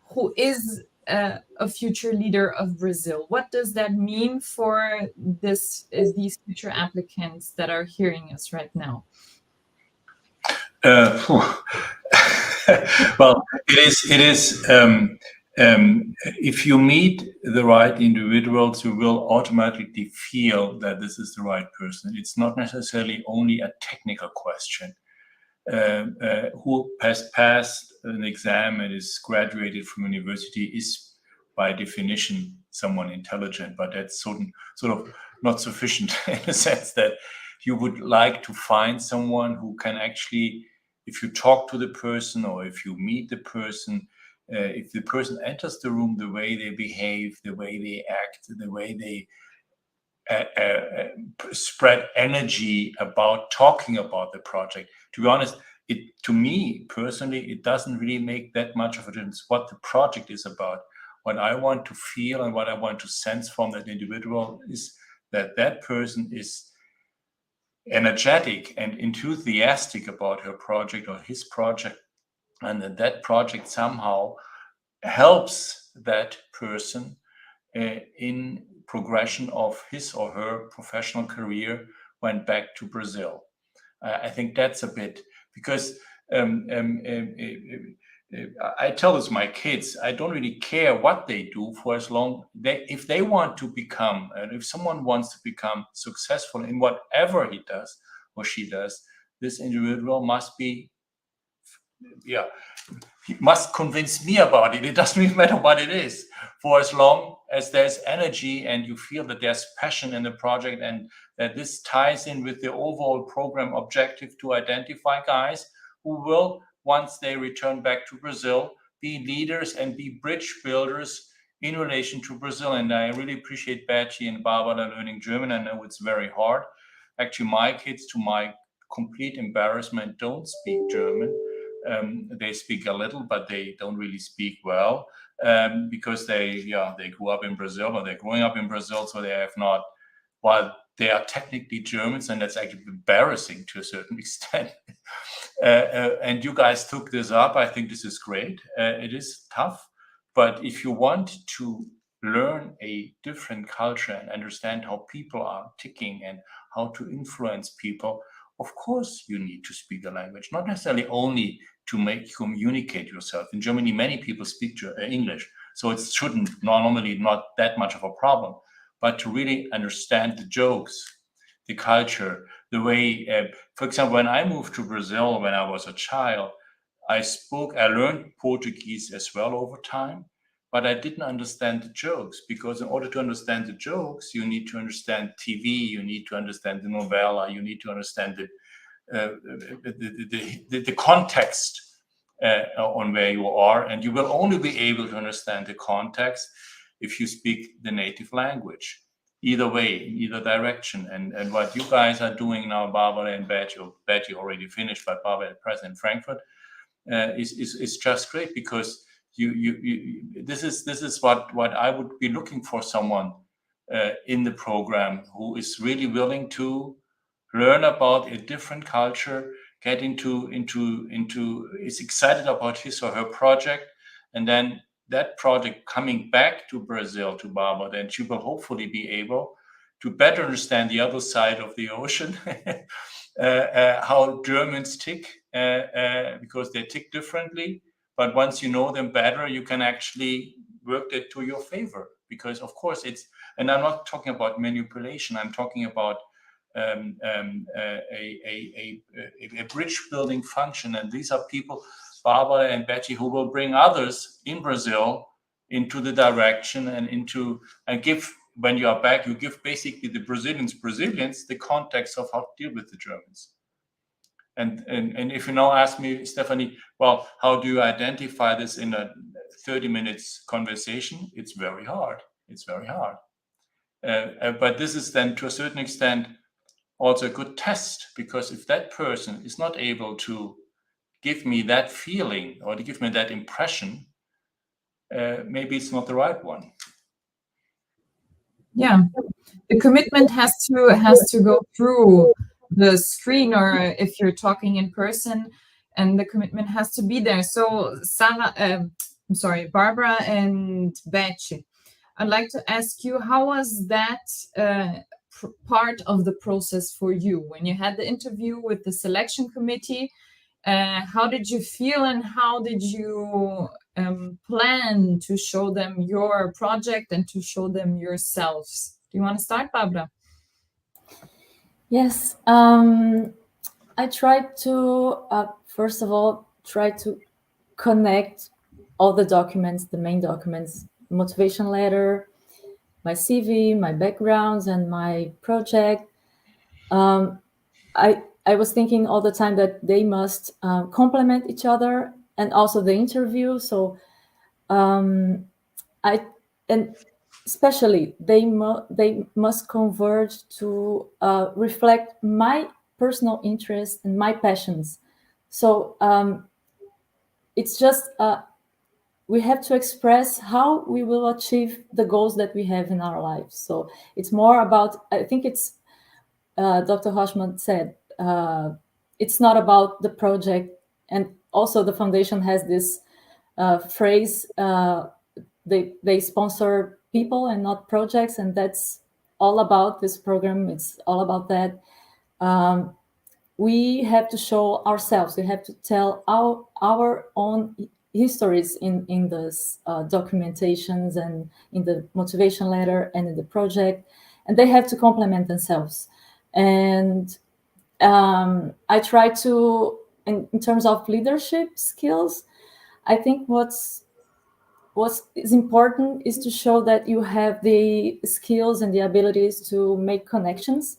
who is a future leader of Brazil. What does that mean for these future applicants that are hearing us right now? Well, it is. If you meet the right individuals, you will automatically feel that this is the right person. It's not necessarily only a technical question. Who has passed an exam and is graduated from university is, by definition, someone intelligent, but that's sort of not sufficient in the sense that you would like to find someone who can actually, if you talk to the person or if you meet the person, if the person enters the room, the way they behave, the way they act, the way they spread energy about talking about the project. To be honest, to me personally, it doesn't really make that much of a difference what the project is about. What I want to feel and what I want to sense from that individual is that that person is energetic and enthusiastic about her project or his project, and that project somehow helps that person in progression of his or her professional career when back to Brazil. I think that's a bit, because I tell this to my kids, I don't really care what they do for as long if they want to become, and if someone wants to become successful in whatever he does or she does, this individual must be, he must convince me about it. It doesn't even matter what it is, for as long as there's energy and you feel that there's passion in the project and that this ties in with the overall program objective to identify guys who will, once they return back to Brazil, be leaders and be bridge builders in relation to Brazil. And I really appreciate Betty and Barbara learning German. I know it's very hard. Actually, my kids, to my complete embarrassment, don't speak German. They speak a little, but they don't really speak well because they grew up in Brazil, or they're growing up in Brazil, so they have not, while they are technically Germans, and that's actually embarrassing to a certain extent. And you guys took this up. I think this is great. It is tough, but if you want to learn a different culture and understand how people are ticking and how to influence people, of course you need to speak the language, not necessarily only to make communicate yourself. In Germany, many people speak English, so it shouldn't normally not that much of a problem, but to really understand the jokes, the culture, the way, for example, when I moved to Brazil when I was a child, I learned Portuguese as well over time, but I didn't understand the jokes, because in order to understand the jokes, you need to understand TV, you need to understand the novella, you need to understand the context on where you are, and you will only be able to understand the context if you speak the native language. Either way, in either direction. And what you guys are doing now, Barbara and Betty already finished, but Barbara at present in Frankfurt, is just great, because this is what I would be looking for, someone in the program who is really willing to learn about a different culture, get is excited about his or her project, and then that project coming back to Brazil, to Barbara, then she will hopefully be able to better understand the other side of the ocean, how Germans tick, because they tick differently. But once you know them better, you can actually work that to your favor. Because of course and I'm not talking about manipulation, I'm talking about a bridge building function. And these are people, Barbara and Betty, who will bring others in Brazil into the direction and give, when you are back, you give basically the Brazilians the context of how to deal with the Germans. And if you now ask me, Stephanie, well, how do you identify this in a 30 minutes conversation? It's very hard. It's very hard. But this is then, to a certain extent, also a good test, because if that person is not able to give me that feeling or to give me that impression, maybe it's not the right one. Yeah, the commitment has to go through the screen, or if you're talking in person, and the commitment has to be there. So Barbara and Beth, I'd like to ask you, how was that part of the process for you when you had the interview with the selection committee? How did you feel, and how did you plan to show them your project and to show them yourselves? Do you want to start, Barbara? Yes, I tried to, first of all, try to connect all the documents, the main documents, motivation letter, my CV, my backgrounds, and my project. I was thinking all the time that they must complement each other, and also the interview. So especially they must converge to reflect my personal interest and my passions. So it's just we have to express how we will achieve the goals that we have in our lives. So it's more about, I think it's Dr. Roschmann said, it's not about the project. And also the foundation has this phrase, they sponsor people and not projects, and that's all about this program. It's all about that. We have to show ourselves. We have to tell our own histories in the documentations and in the motivation letter and in the project, and they have to complement themselves. And I try to, in terms of leadership skills, I think what is important is to show that you have the skills and the abilities to make connections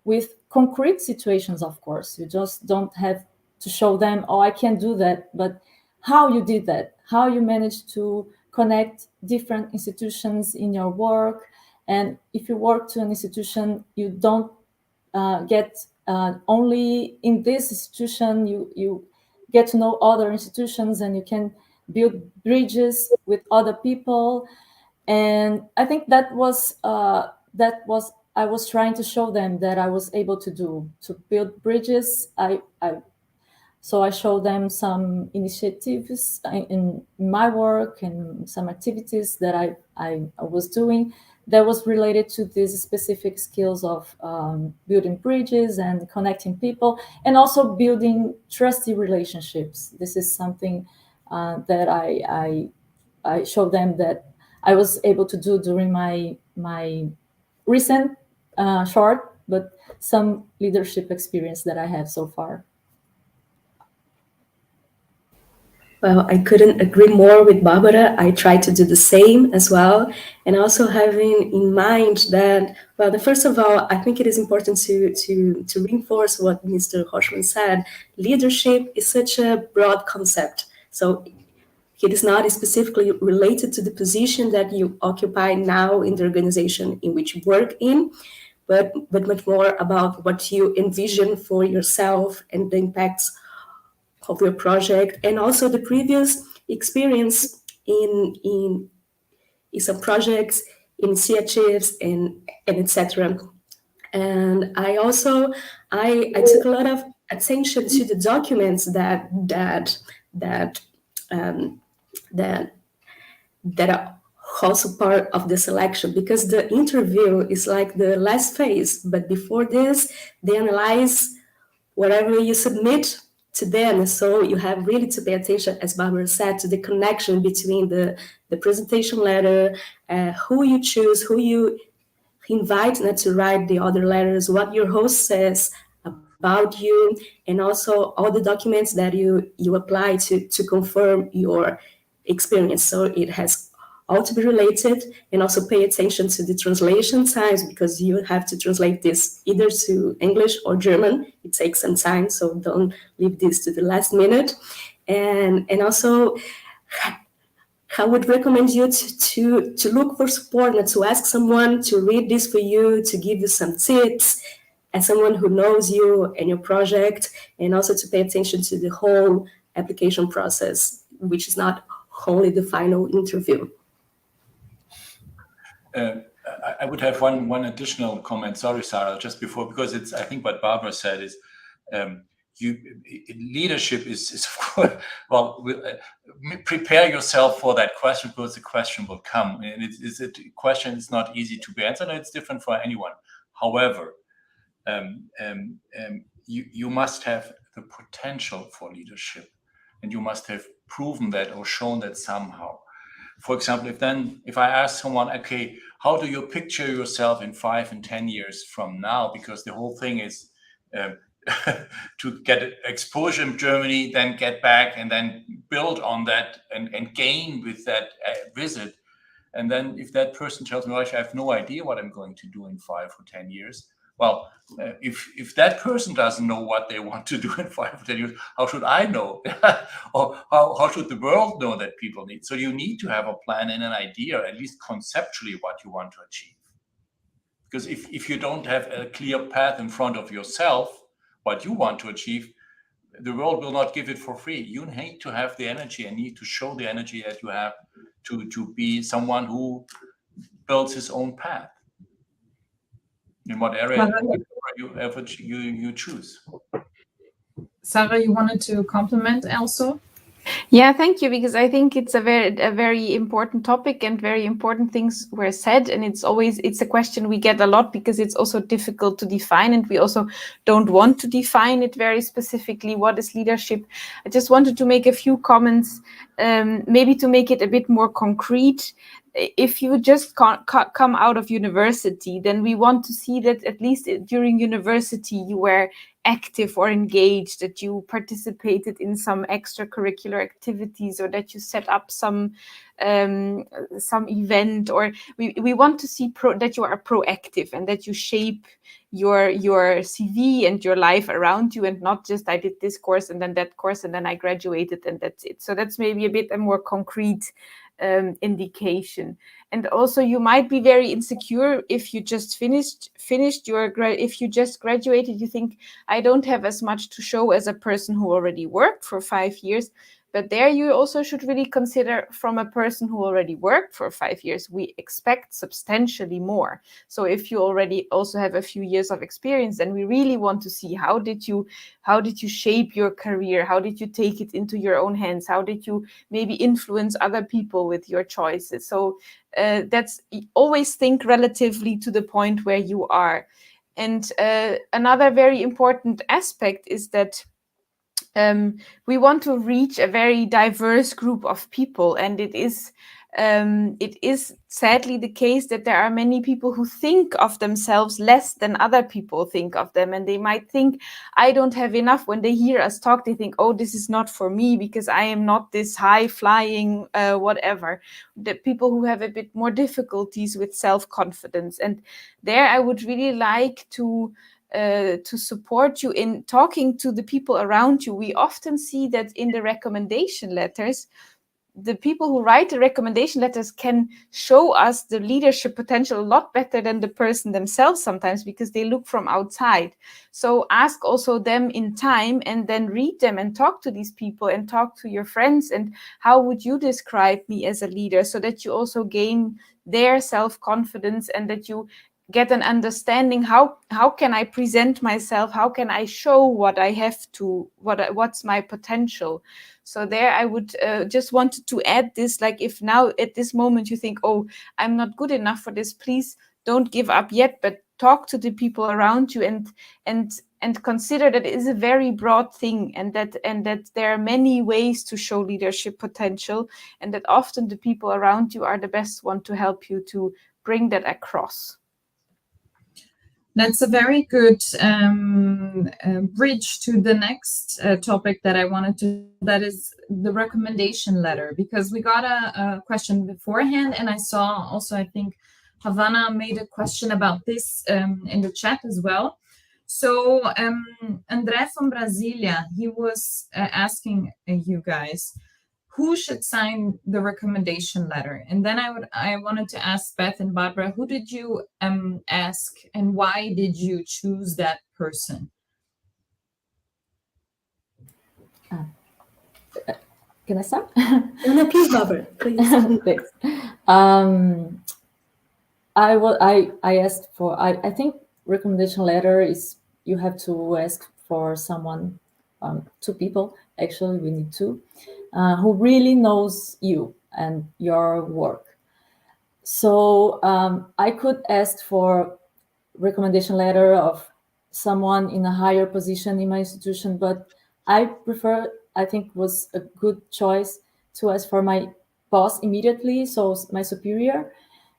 with concrete situations. Of course, you just don't have to show them, oh, I can't do that, but how you did that, how you managed to connect different institutions in your work. And if you work to an institution, you don't get only in this institution, you get to know other institutions, and you can build bridges with other people. And I think that was I was trying to show them that I was able to build bridges. So I showed them some initiatives in my work and some activities that I was doing that was related to these specific skills of building bridges and connecting people, and also building trusty relationships. This is something that I showed them that I was able to do during my recent short, but some leadership experience that I have so far. Well, I couldn't agree more with Barbara. I tried to do the same as well. And also having in mind that, well, first of all, I think it is important to reinforce what Mr. Roschmann said. Leadership is such a broad concept. So it is not specifically related to the position that you occupy now in the organization in which you work in, but much more about what you envision for yourself and the impacts of your project, and also the previous experience in some projects, initiatives, and etc. And I took a lot of attention to the documents that are also part of the selection, because the interview is like the last phase. But before this, they analyze whatever you submit to them. So you have really to pay attention, as Barbara said, to the connection between the presentation letter, who you choose, who you invite not to write the other letters, what your host says about you, and also all the documents that you apply to confirm your experience. So it has all to be related, and also pay attention to the translation times, because you have to translate this either to English or German. It takes some time, so don't leave this to the last minute. And also, I would recommend you to look for support and to ask someone to read this for you, to give you some tips, as someone who knows you and your project, and also to pay attention to the whole application process, which is not only the final interview. I would have one additional comment. Sorry, Sara, just before, because it's, I think what Barbara said is, leadership is of course, well, prepare yourself for that question, because the question will come, and it's a question. It's not easy to be answered, and it's different for anyone. However, you must have the potential for leadership, and you must have proven that or shown that somehow. For example, if I ask someone, okay, how do you picture yourself in 5 and 10 years from now? Because the whole thing is to get exposure in Germany, then get back and then build on that and gain with that visit. And then if that person tells me, well, I have no idea what I'm going to do in 5 or 10 years. Well, if that person doesn't know what they want to do in 5 or 10 years, how should I know? Or how should the world know that people need? So you need to have a plan and an idea, at least conceptually, what you want to achieve. Because if you don't have a clear path in front of yourself, what you want to achieve, the world will not give it for free. You need to have the energy and need to show the energy that you have to be someone who builds his own path in what area you choose. Sara, you wanted to compliment also? Yeah, thank you, because I think it's a very important topic, and very important things were said, and it's a question we get a lot, because it's also difficult to define, and we also don't want to define it very specifically. What is leadership? I just wanted to make a few comments, maybe to make it a bit more concrete. If you just come out of university, then we want to see that at least during university you were active or engaged, that you participated in some extracurricular activities, or that you set up some event, or we want to see that you are proactive, and that you shape your CV and your life around you, and not just I did this course and then that course and then I graduated and that's it. So that's maybe a bit a more concrete indication. And also, you might be very insecure if you just finished if you just graduated. You think, I don't have as much to show as a person who already worked for 5 years. But there you also should really consider, from a person who already worked for 5 years, we expect substantially more. So if you already also have a few years of experience, then we really want to see how did you shape your career? How did you take it into your own hands? How did you maybe influence other people with your choices? So that's always think relatively to the point where you are. And another very important aspect is that we want to reach a very diverse group of people, and it is sadly the case that there are many people who think of themselves less than other people think of them, and they might think, I don't have enough. When they hear us talk, they think, oh, this is not for me because I am not this high flying whatever. The people who have a bit more difficulties with self-confidence, and there I would really like to support you in talking to the people around you. We often see that in the recommendation letters, the people who write the recommendation letters can show us the leadership potential a lot better than the person themselves sometimes, because they look from outside. So ask also them in time, and then read them and talk to these people and talk to your friends. And how would you describe me as a leader, so that you also gain their self-confidence, and that you get an understanding, how can I present myself, how can I show what I have to, what's my potential. So there I would just wanted to add this, like, if now at this moment you think, oh, I'm not good enough for this, please don't give up yet, but talk to the people around you, and consider that it is a very broad thing, and that there are many ways to show leadership potential, and that often the people around you are the best one to help you to bring that across. That's a very good bridge to the next topic that I wanted to, that is the recommendation letter, because we got a question beforehand, and I saw also, I think Havana made a question about this in the chat as well. So André from Brasilia, he was asking you guys, who should sign the recommendation letter? And then I wanted to ask Beth and Barbara, who did you ask, and why did you choose that person? Can I start? No, please, Barbara, please. Thanks. I asked for, I think recommendation letter is, you have to ask for someone two people, actually we need two, who really knows you and your work. So I could ask for recommendation letter of someone in a higher position in my institution, but I think was a good choice to ask for my boss immediately, so my superior.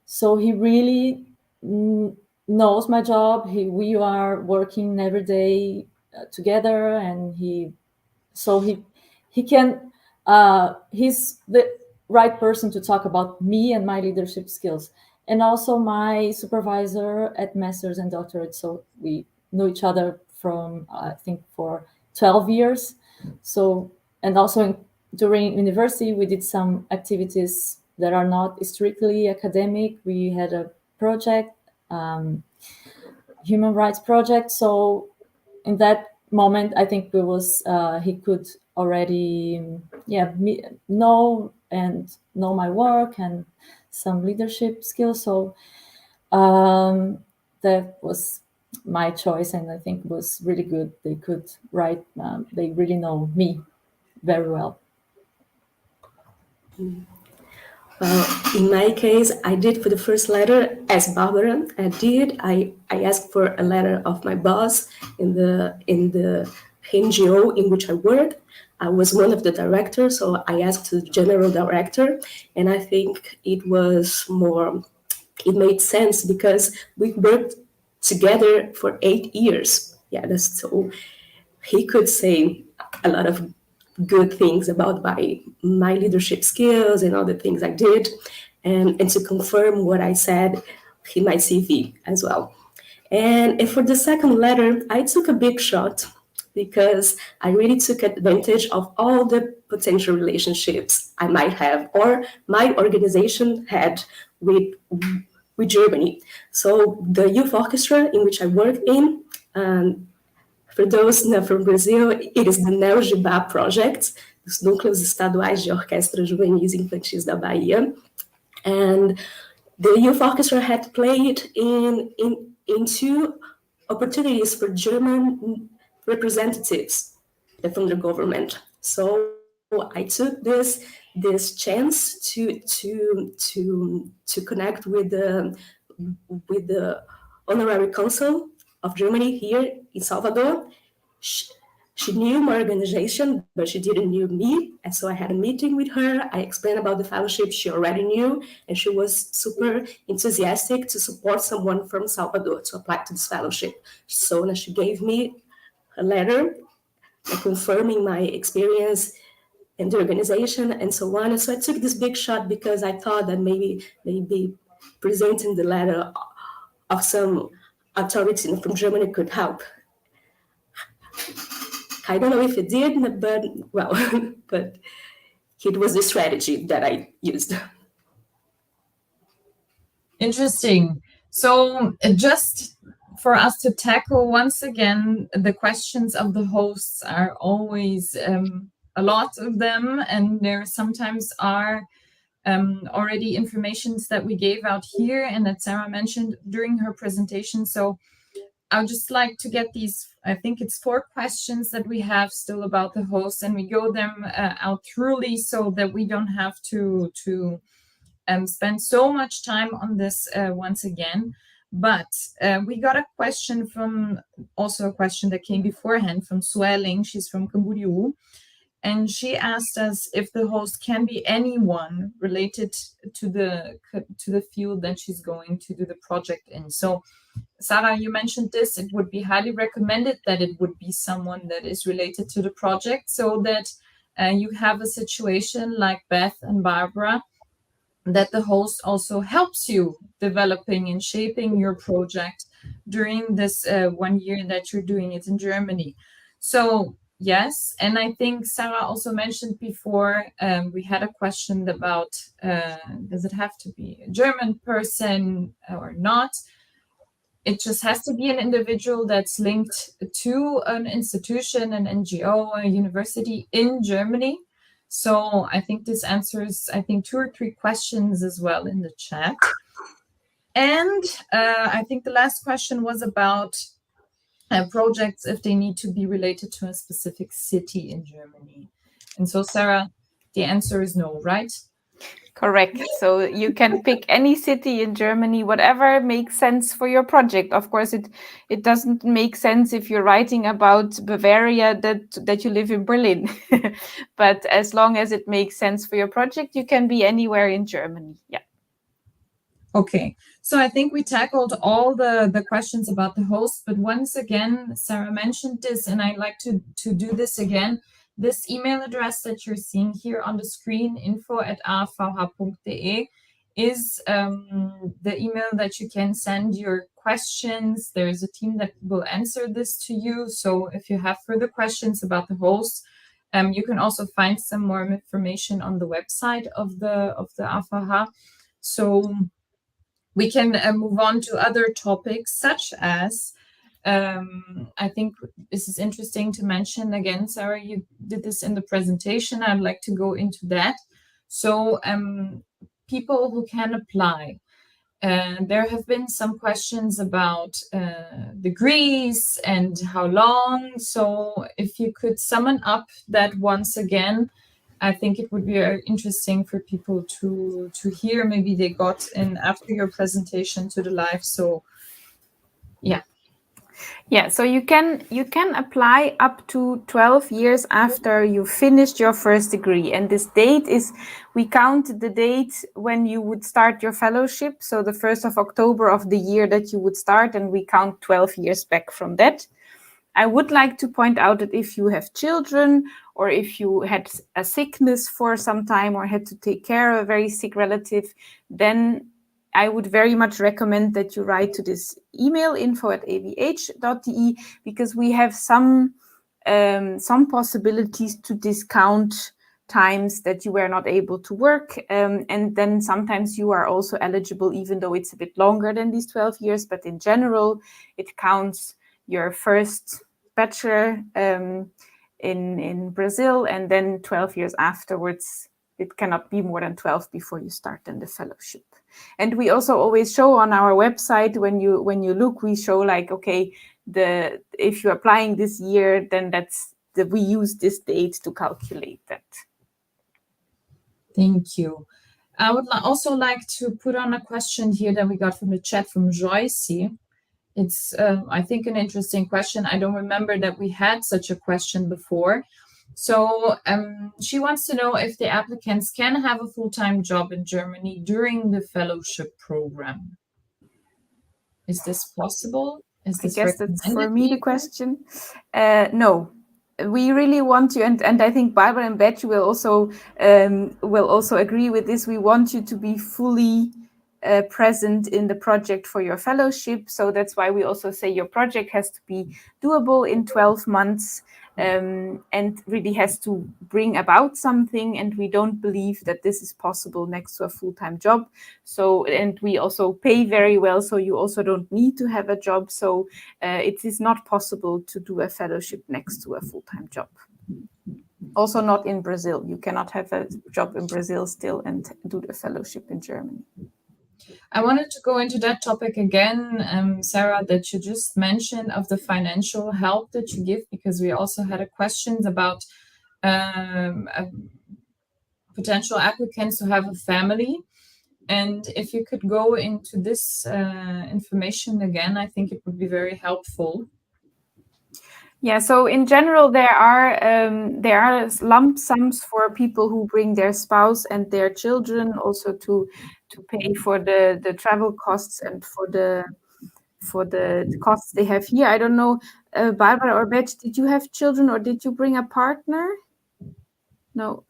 So he really knows my job. We are working every day together, and he's the right person to talk about me and my leadership skills. And also my supervisor at master's and doctorate. So we know each other from, I think, for 12 years. So, and also during university, we did some activities that are not strictly academic. We had a project, human rights project. So in that moment, I think he could already know my work and some leadership skills. So that was my choice, and I think it was really good. They could write, they really know me very well. Well, in my case, I did for the first letter, as Barbara did. I asked for a letter of my boss in the NGO in which I work. I was one of the directors, so I asked the general director, and I think it made sense because we worked together for 8 years. Yeah, so he could say a lot of good things about my leadership skills and all the things I did, and to confirm what I said in my CV as well. And for the second letter, I took a big shot because I really took advantage of all the potential relationships I might have or my organization had with Germany. So the youth orchestra in which I work in, for those not from Brazil, it is the NEOGIBA project, os Núcleos Estaduais de Orquestras Juvenis Infantis da Bahia. And the youth orchestra had played in two opportunities for German representatives from the government. So I took this chance to connect with the honorary consul of Germany here in Salvador. She knew my organization, but she didn't know me. And so I had a meeting with her. I explained about the fellowship she already knew, and she was super enthusiastic to support someone from Salvador to apply to this fellowship. So now she gave me a letter confirming my experience in the organization and so on. And so I took this big shot because I thought that maybe presenting the letter of some authority from Germany could help. I don't know if it did, but it was the strategy that I used. Interesting. So just for us to tackle once again, the questions of the hosts are always a lot of them, and there sometimes are already informations that we gave out here and that Sara mentioned during her presentation. So I would just like to get these, I think it's 4 questions that we have still about the host, and we go them out thoroughly so that we don't have to spend so much time on this once again. But we got a question also a question that came beforehand from Sueling. She's from Camboriú. And she asked us if the host can be anyone related to the field that she's going to do the project in. So, Sara, you mentioned this. It would be highly recommended that it would be someone that is related to the project, so that you have a situation like Beth and Barbara, that the host also helps you developing and shaping your project during this 1 year that you're doing it in Germany. So, yes, and I think Sara also mentioned before, we had a question about, does it have to be a German person or not? It just has to be an individual that's linked to an institution, an NGO, a university in Germany. So I think this answers, 2 or 3 questions as well in the chat. And I think the last question was about projects if they need to be related to a specific city in Germany. And so, Sarah, the answer is no, right? Correct. So you can pick any city in Germany, whatever makes sense for your project. Of course, it doesn't make sense if you're writing about Bavaria that you live in Berlin. But as long as it makes sense for your project, you can be anywhere in Germany. Yeah. Okay, so I think we tackled all the questions about the host, but once again, Sarah mentioned this, and I'd like to do this again. This email address that you're seeing here on the screen, info@avh.de, is the email that you can send your questions. There's a team that will answer this to you. So if you have further questions about the host, you can also find some more information on the website of the AVH. So we can move on to other topics, such as, I think this is interesting to mention again, Sarah, you did this in the presentation. I'd like to go into that. So people who can apply. There have been some questions about degrees and how long. So if you could sum up that once again, I think it would be very interesting for people to hear. Maybe they got in after your presentation to the live. So, yeah. Yeah, so you can apply up to 12 years after you finished your first degree. And this date is, we count the date when you would start your fellowship. So the 1st of October of the year that you would start, and we count 12 years back from that. I would like to point out that if you have children, or if you had a sickness for some time or had to take care of a very sick relative, then I would very much recommend that you write to this email, info@avh.de, because we have some possibilities to discount times that you were not able to work. And then sometimes you are also eligible, even though it's a bit longer than these 12 years. But in general, it counts your first bachelor in Brazil, and then 12 years afterwards. It cannot be more than 12 before you start then the fellowship. And we also always show on our website, when you look, we show like, okay, if you're applying this year, then we use this date to calculate that. Thank you. I would also like to put on a question here that we got from the chat from Joyce. It's, I think, an interesting question. I don't remember that we had such a question before. So she wants to know if the applicants can have a full-time job in Germany during the fellowship program. Is this possible? Is this I guess that's for me even? the question. No, we really want you, and I think Barbara and Beth will also agree with this. We want you to be fully present in the project for your fellowship. So that's why we also say your project has to be doable in 12 months. And really has to bring about something, and we don't believe that this is possible next to a full-time job. So, and we also pay very well, so you also don't need to have a job. So it is not possible to do a fellowship next to a full-time job. Also not in Brazil. You cannot have a job in Brazil still and do the fellowship in Germany. I wanted to go into that topic again, Sarah, that you just mentioned, of the financial help that you give, because we also had a questions about potential applicants who have a family. And if you could go into this information again, I think it would be very helpful. Yeah, so in general, there are lump sums for people who bring their spouse and their children, also to pay for the travel costs and for the costs they have here. I don't know, Barbara or Beth, did you have children or did you bring a partner? No.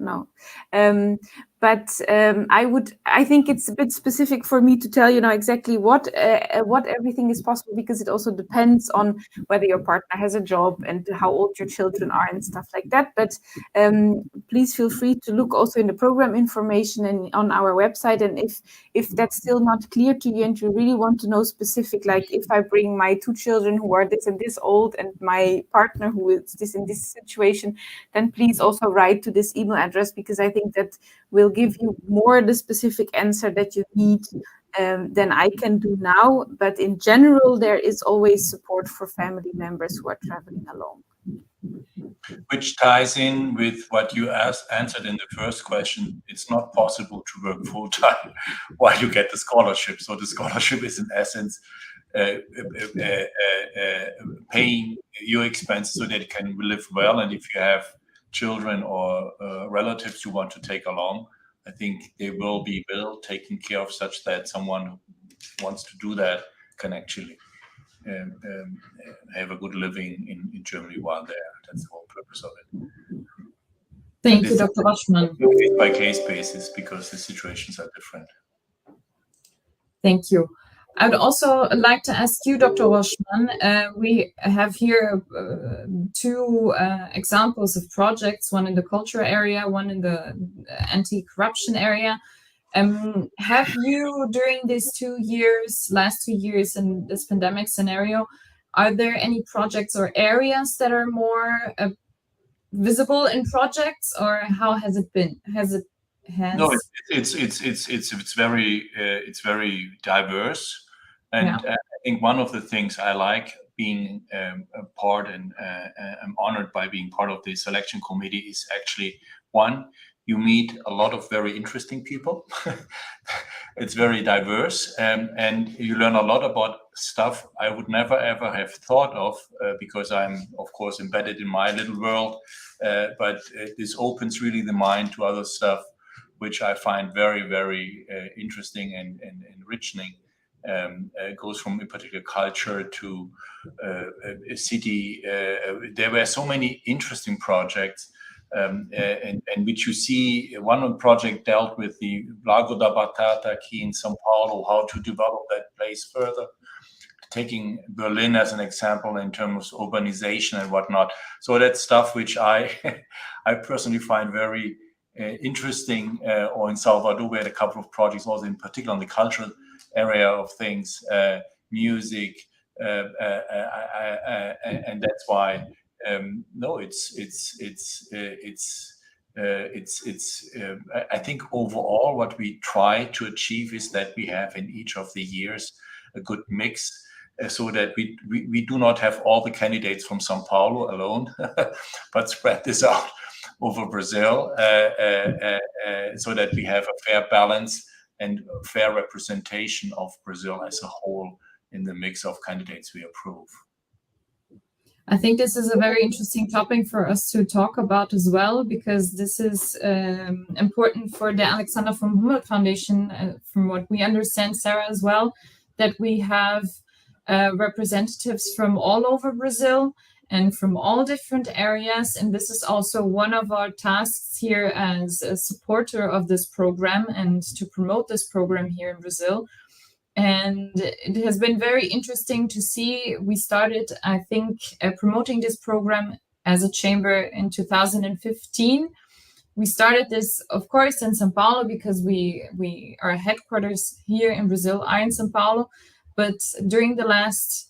But I think it's a bit specific for me to tell you now exactly what everything is possible, because it also depends on whether your partner has a job and how old your children are and stuff like that. But please feel free to look also in the program information and on our website. And if that's still not clear to you and you really want to know specific, like if I bring my 2 children who are this and this old and my partner who is this in this situation, then please also write to this email address, because I think that will give you more the specific answer that you need than I can do now. But in general, there is always support for family members who are traveling alone. Which ties in with what you answered in the first question. It's not possible to work full-time while you get the scholarship. So the scholarship is in essence paying your expenses so that you can live well. And if you have children or relatives you want to take along, I think they will be well taken care of, such that someone who wants to do that can actually have a good living in Germany while there. That's the whole purpose of it. Thank you, Dr. Roschmann. Case by case basis, because the situations are different. Thank you. I would also like to ask you, Dr. Roschmann, we have here two examples of projects, one in the culture area, one in the anti-corruption area. Have you, during these last 2 years in this pandemic scenario, are there any projects or areas that are more visible in projects, or how has it been? No, it's very diverse, and I think one of the things I like being a part, and I'm honored by being part of the selection committee, is actually one. You meet a lot of very interesting people. It's very diverse, and you learn a lot about stuff I would never ever have thought of, because I'm of course embedded in my little world. But this opens really the mind to other stuff, which I find very, very interesting and enriching. It goes from a particular culture to a city. There were so many interesting projects. And which you see, one project dealt with the Lago da Batata key in São Paulo, how to develop that place further, taking Berlin as an example in terms of urbanization and whatnot. So that's stuff which I personally find very interesting. Or in Salvador, we had a couple of projects also, in particular on the cultural area of things, music, and that's why. I think overall what we try to achieve is that we have in each of the years a good mix, so that we do not have all the candidates from São Paulo alone, but spread this out over Brazil, so that we have a fair balance and fair representation of Brazil as a whole in the mix of candidates we approve. I think this is a very interesting topic for us to talk about as well, because this is important for the Alexander von Humboldt Foundation, from what we understand, Sara, as well, that we have representatives from all over Brazil and from all different areas. And this is also one of our tasks here as a supporter of this program and to promote this program here in Brazil. And it has been very interesting to see. We started, I think, promoting this program as a chamber in 2015. We started this, of course, in São Paulo, because our headquarters here in Brazil are in São Paulo. But during the last,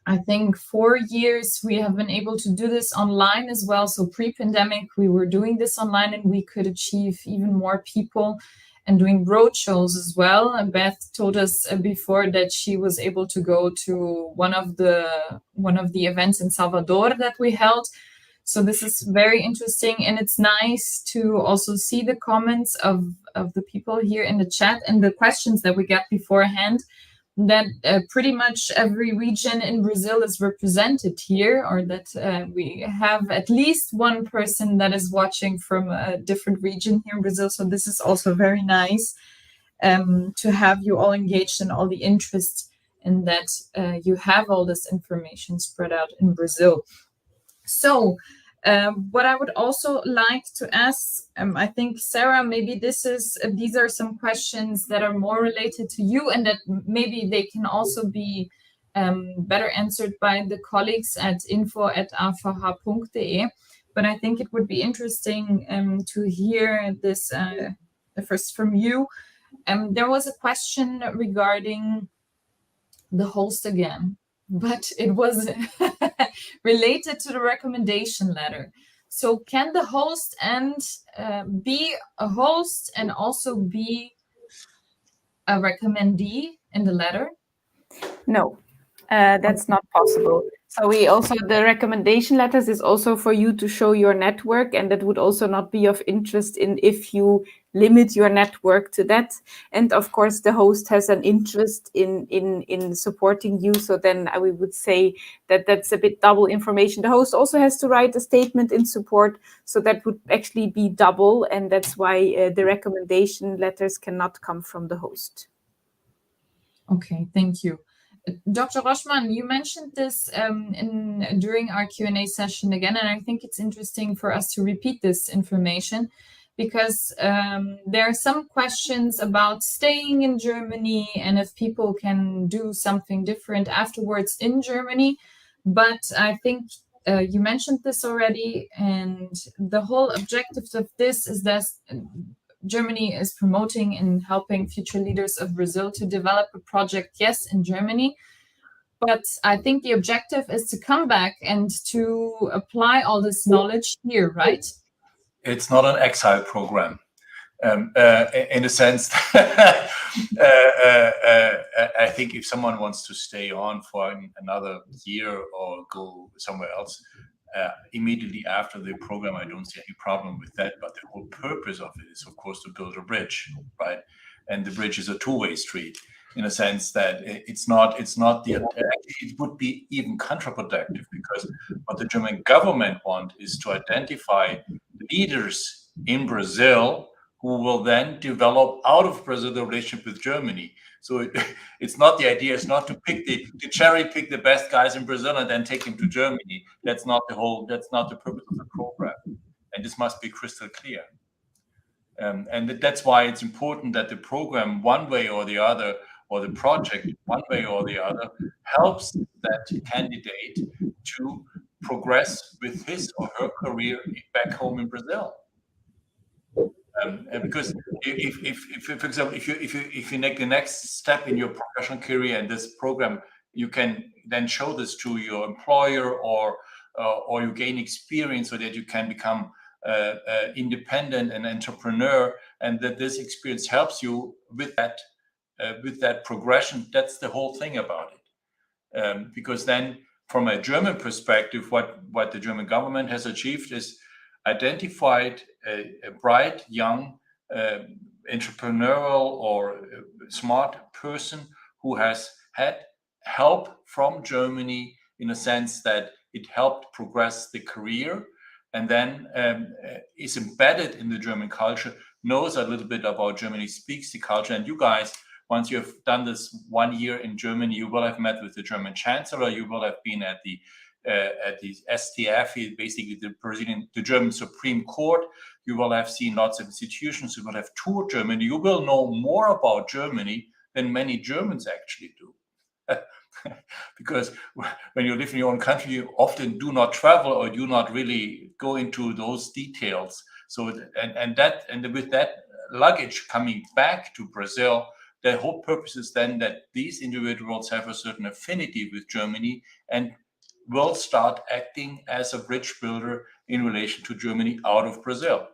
I think, 4 years, we have been able to do this online as well. So pre-pandemic, we were doing this online, and we could achieve even more people and doing roadshows as well. And Beth told us before that she was able to go to one of the events in Salvador that we held. So this is very interesting, and it's nice to also see the comments of the people here in the chat and the questions that we got beforehand, that pretty much every region in Brazil is represented here, or that we have at least one person that is watching from a different region here in Brazil. So this is also very nice to have you all engaged and all the interest in that you have all this information spread out in Brazil. So what I would also like to ask, I think, Sara, maybe these are some questions that are more related to you, and that maybe they can also be better answered by the colleagues at info@avh.de. But I think it would be interesting to hear this first from you. There was a question regarding the host again, but it was related to the recommendation letter. So can the host be a host and also be a recommendee in the letter? No, that's not possible. So the recommendation letters is also for you to show your network, and that would also not be of interest if you limit your network to that. And of course, the host has an interest in supporting you. So then we would say that that's a bit double information. The host also has to write a statement in support. So that would actually be double. And that's why the recommendation letters cannot come from the host. Okay, thank you. Dr. Roschmann, you mentioned this during our Q&A session again, and I think it's interesting for us to repeat this information because there are some questions about staying in Germany and if people can do something different afterwards in Germany. But I think you mentioned this already, and the whole objective of this is that Germany is promoting and helping future leaders of Brazil to develop a project, yes, in Germany. But I think the objective is to come back and to apply all this knowledge here, right? It's not an exile program. In a sense, I think if someone wants to stay on for another year or go somewhere else, immediately after the program, I don't see any problem with that. But the whole purpose of it is, of course, to build a bridge, right? And the bridge is a two-way street in a sense that it would be even counterproductive because what the German government wants is to identify leaders in Brazil who will then develop out of Brazil the relationship with Germany. So it's not the idea. It's not to cherry pick the best guys in Brazil and then take them to Germany. That's not the purpose of the program. And this must be crystal clear. And that's why it's important that the program, one way or the other, or the project, one way or the other, helps that candidate to progress with his or her career back home in Brazil. Because if, for example, if you make the next step in your professional career in this program, you can then show this to your employer or you gain experience so that you can become independent and entrepreneur, and that this experience helps you with that progression. That's the whole thing about it. Because then, from a German perspective, what the German government has achieved is identified a bright, young, entrepreneurial or smart person who has had help from Germany in a sense that it helped progress the career, and then is embedded in the German culture, knows a little bit about Germany, speaks the culture. And you guys, once you have done this 1 year in Germany, you will have met with the German Chancellor, you will have been at the STF, basically the German Supreme Court. You will have seen lots of institutions. You will have toured Germany. You will know more about Germany than many Germans actually do. Because when you live in your own country, you often do not travel or do not really go into those details. So, and with that luggage coming back to Brazil, the whole purpose is then that these individuals have a certain affinity with Germany and will start acting as a bridge builder in relation to Germany out of Brazil.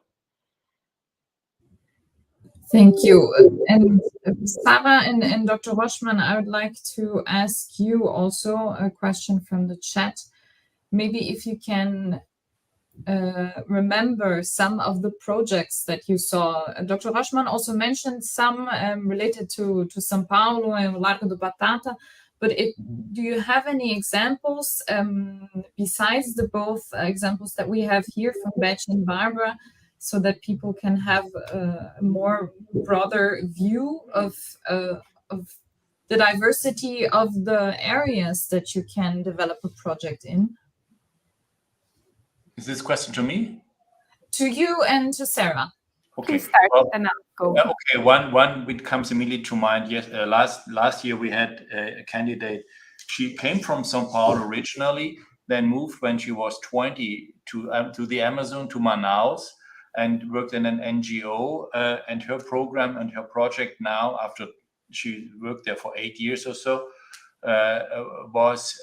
Thank you. And Sara and Dr. Roschmann, I would like to ask you also a question from the chat. Maybe if you can remember some of the projects that you saw. Dr. Roschmann also mentioned some related to São Paulo and Largo do Batata. But do you have any examples besides the both examples that we have here from Beth and Barbara, so that people can have a more broader view of the diversity of the areas that you can develop a project in? Is this question to me? To you and to Sara. Okay. Please start and I'll go. Okay. One which comes immediately to mind. Yes, last year we had a candidate. She came from São Paulo originally, then moved when she was 20 to the Amazon, to Manaus, and worked in an NGO. And her program and her project now, after she worked there for 8 years or so, was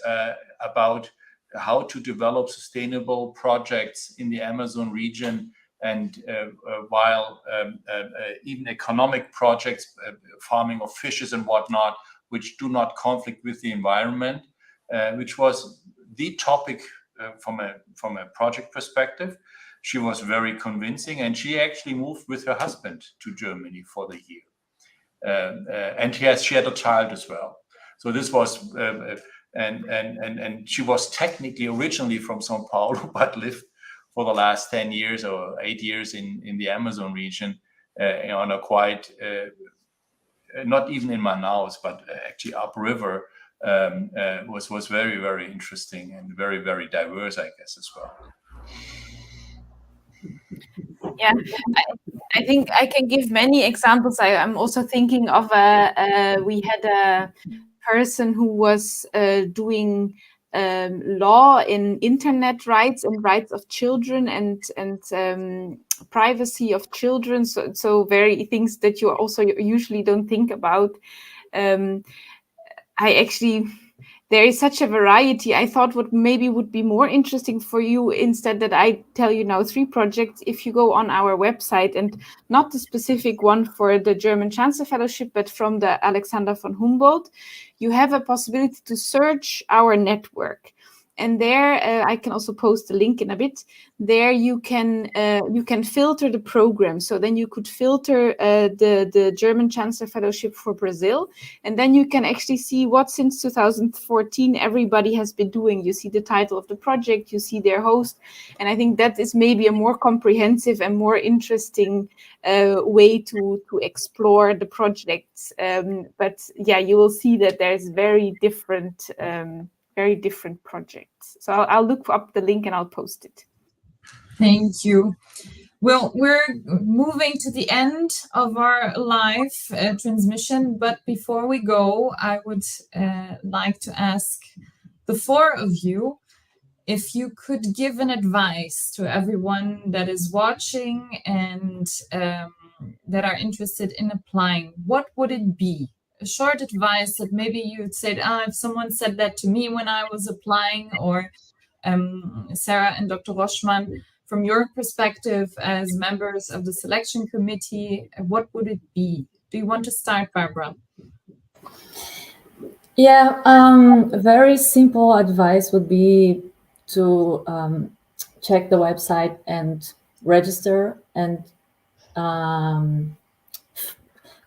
about how to develop sustainable projects in the Amazon region And while even economic projects, farming of fishes and whatnot, which do not conflict with the environment, which was the topic from a project perspective, she was very convincing, and she actually moved with her husband to Germany for the year. And she had a child as well. So this was, and she was technically originally from São Paulo, but lived for the last 10 years or 8 years in the Amazon region on a quite, not even in Manaus, but actually upriver, was very, very interesting and very, very diverse, I guess, as well. Yeah, I think I can give many examples. I'm also thinking of we had a person who was doing law in internet rights and rights of children and privacy of children. So very things that you also usually don't think about. There is such a variety. I thought what maybe would be more interesting for you, instead that I tell you now 3 projects, if you go on our website, and not the specific one for the German Chancellor Fellowship, but from the Alexander von Humboldt, you have a possibility to search our network. And there, I can also post a link in a bit. There you can filter the program. So then you could filter the German Chancellor Fellowship for Brazil, and then you can actually see what since 2014 everybody has been doing. You see the title of the project, you see their host, and I think that is maybe a more comprehensive and more interesting way to explore the projects. But yeah, you will see that there's very different projects. So I'll look up the link and I'll post it. Thank you. Well, we're moving to the end of our live transmission, but before we go, I would like to ask the 4 of you if you could give an advice to everyone that is watching and that are interested in applying. What would it be? A short advice that maybe you'd say, if someone said that to me when I was applying, or Sara and Dr. Roschmann, from your perspective as members of the selection committee, what would it be? Do you want to start, Barbara? Yeah, very simple advice would be to check the website and register, and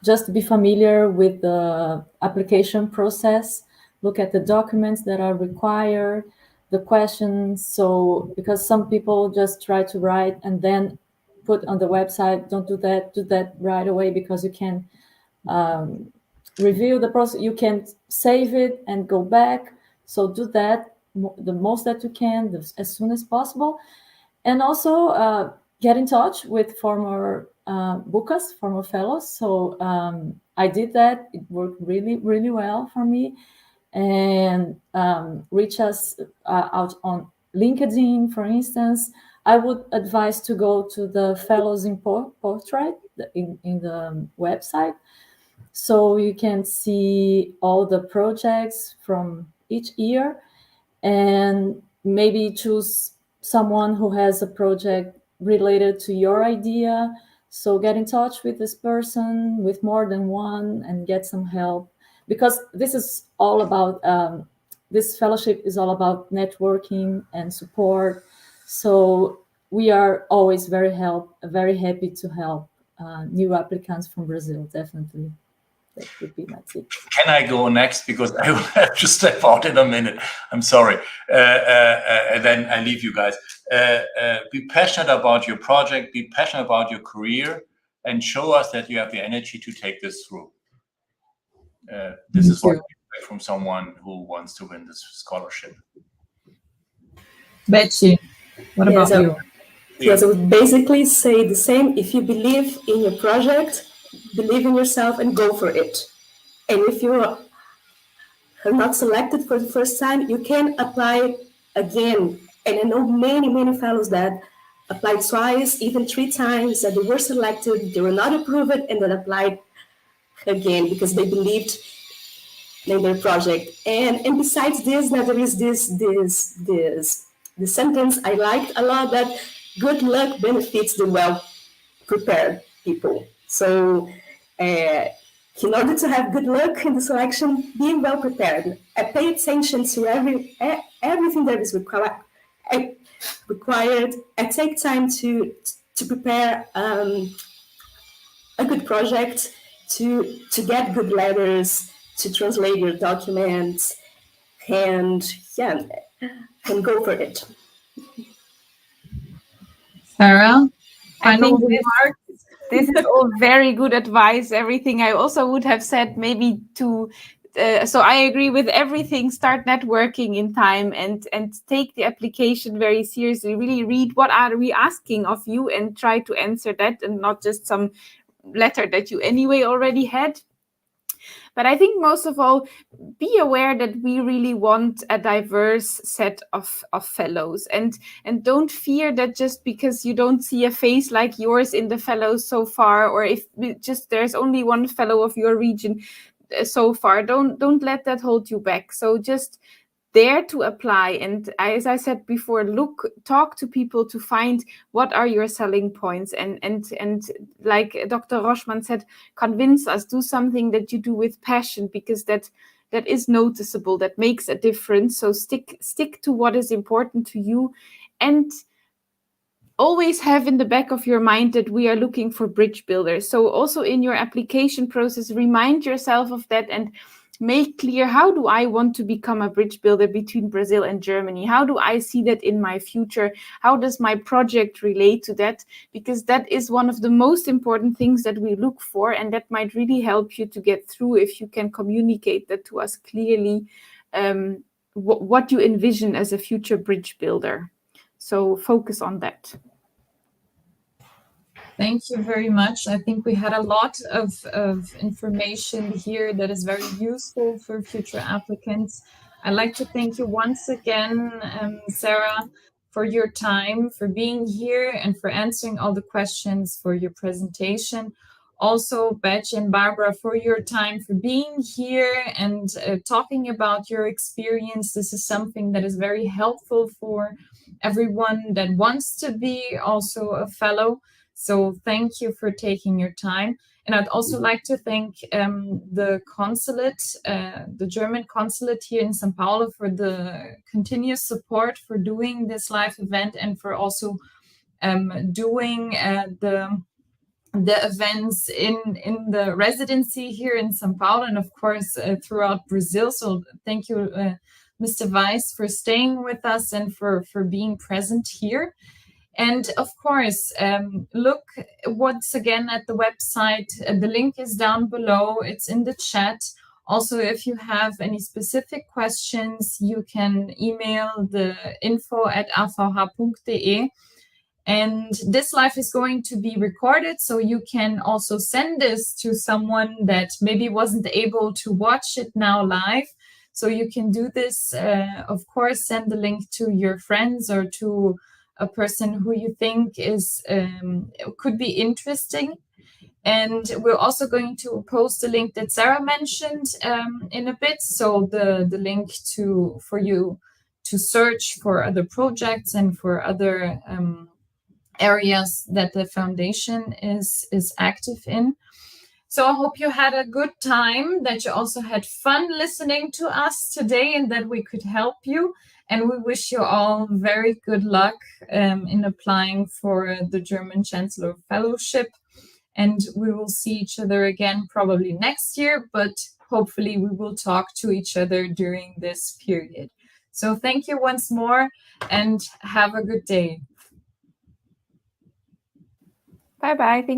just be familiar with the application process, look at the documents that are required, the questions. So, because some people just try to write and then put on the website, don't do that right away, because you can review the process, you can save it and go back. So do that the most that you can, as soon as possible. And also get in touch with former bookers, former fellows. So I did that. It worked really, really well for me. And reach us out on LinkedIn, for instance. I would advise to go to the Fellows in Portrait in the website, so you can see all the projects from each year, and maybe choose someone who has a project related to your idea. So get in touch with this person, with more than one, and get some help. Because this is all about, this fellowship is all about networking and support. So we are always very happy to help new applicants from Brazil, definitely. That would be my tip. Can I go next? Because I will have to step out in a minute. I'm sorry. And then I leave you guys. Be passionate about your project, be passionate about your career, and show us that you have the energy to take this through. This is what I expect from someone who wants to win this scholarship. Betty, what about you? Yes, I would basically say the same. If you believe in your project, believe in yourself and go for it. And if you are not selected for the first time, you can apply again. And I know many fellows that applied twice, even 3 times, that they were selected, they were not approved, and then applied again because they believed in their project. And besides this, now there is this sentence I liked a lot, that good luck benefits the well-prepared people. So in order to have good luck in the selection, be well prepared. Pay attention to everything that is required. Take time to prepare a good project, to get good letters, to translate your documents, and go for it. Sara, final think remarks? This is all very good advice. Everything I also would have said maybe to. So I agree with everything. Start networking in time and take the application very seriously. Really read what are we asking of you and try to answer that, and not just some letter that you anyway already had. But I think most of all, be aware that we really want a diverse set of fellows, and don't fear that just because you don't see a face like yours in the fellows so far, or if just there's only one fellow of your region so far, don't let that hold you back. So just dare to apply, and as I said before, talk to people to find what are your selling points, and like Dr. Roschmann said, convince us, do something that you do with passion, because that is noticeable, that makes a difference. So stick to what is important to you, and always have in the back of your mind that we are looking for bridge builders. So also in your application process, remind yourself of that and make clear, how do I want to become a bridge builder between Brazil and Germany? How do I see that in my future? How does my project relate to that? Because that is one of the most important things that we look for, and that might really help you to get through if you can communicate that to us clearly, what you envision as a future bridge builder. So focus on that. Thank you very much. I think we had a lot of information here that is very useful for future applicants. I'd like to thank you once again, Sara, for your time, for being here, and for answering all the questions, for your presentation. Also, Beth and Barbara, for your time, for being here and talking about your experience. This is something that is very helpful for everyone that wants to be also a fellow. So thank you for taking your time. And I'd also like to thank the consulate, the German consulate here in São Paulo, for the continuous support for doing this live event, and for also doing the events in the residency here in São Paulo, and of course throughout Brazil. So thank you, Mr. Weiss, for staying with us and for being present here. And of course, look once again at the website. The link is down below. It's in the chat. Also, if you have any specific questions, you can email the info@avh.de. And this live is going to be recorded, so you can also send this to someone that maybe wasn't able to watch it now live. So you can do this, of course, send the link to your friends or to a person who you think is could be interesting. And we're also going to post the link that Sara mentioned in a bit. So the link for you to search for other projects and for other areas that the foundation is active in. So I hope you had a good time, that you also had fun listening to us today, and that we could help you. And we wish you all very good luck in applying for the German Chancellor Fellowship. And we will see each other again probably next year, but hopefully we will talk to each other during this period. So thank you once more, and have a good day. Bye-bye. Thank you.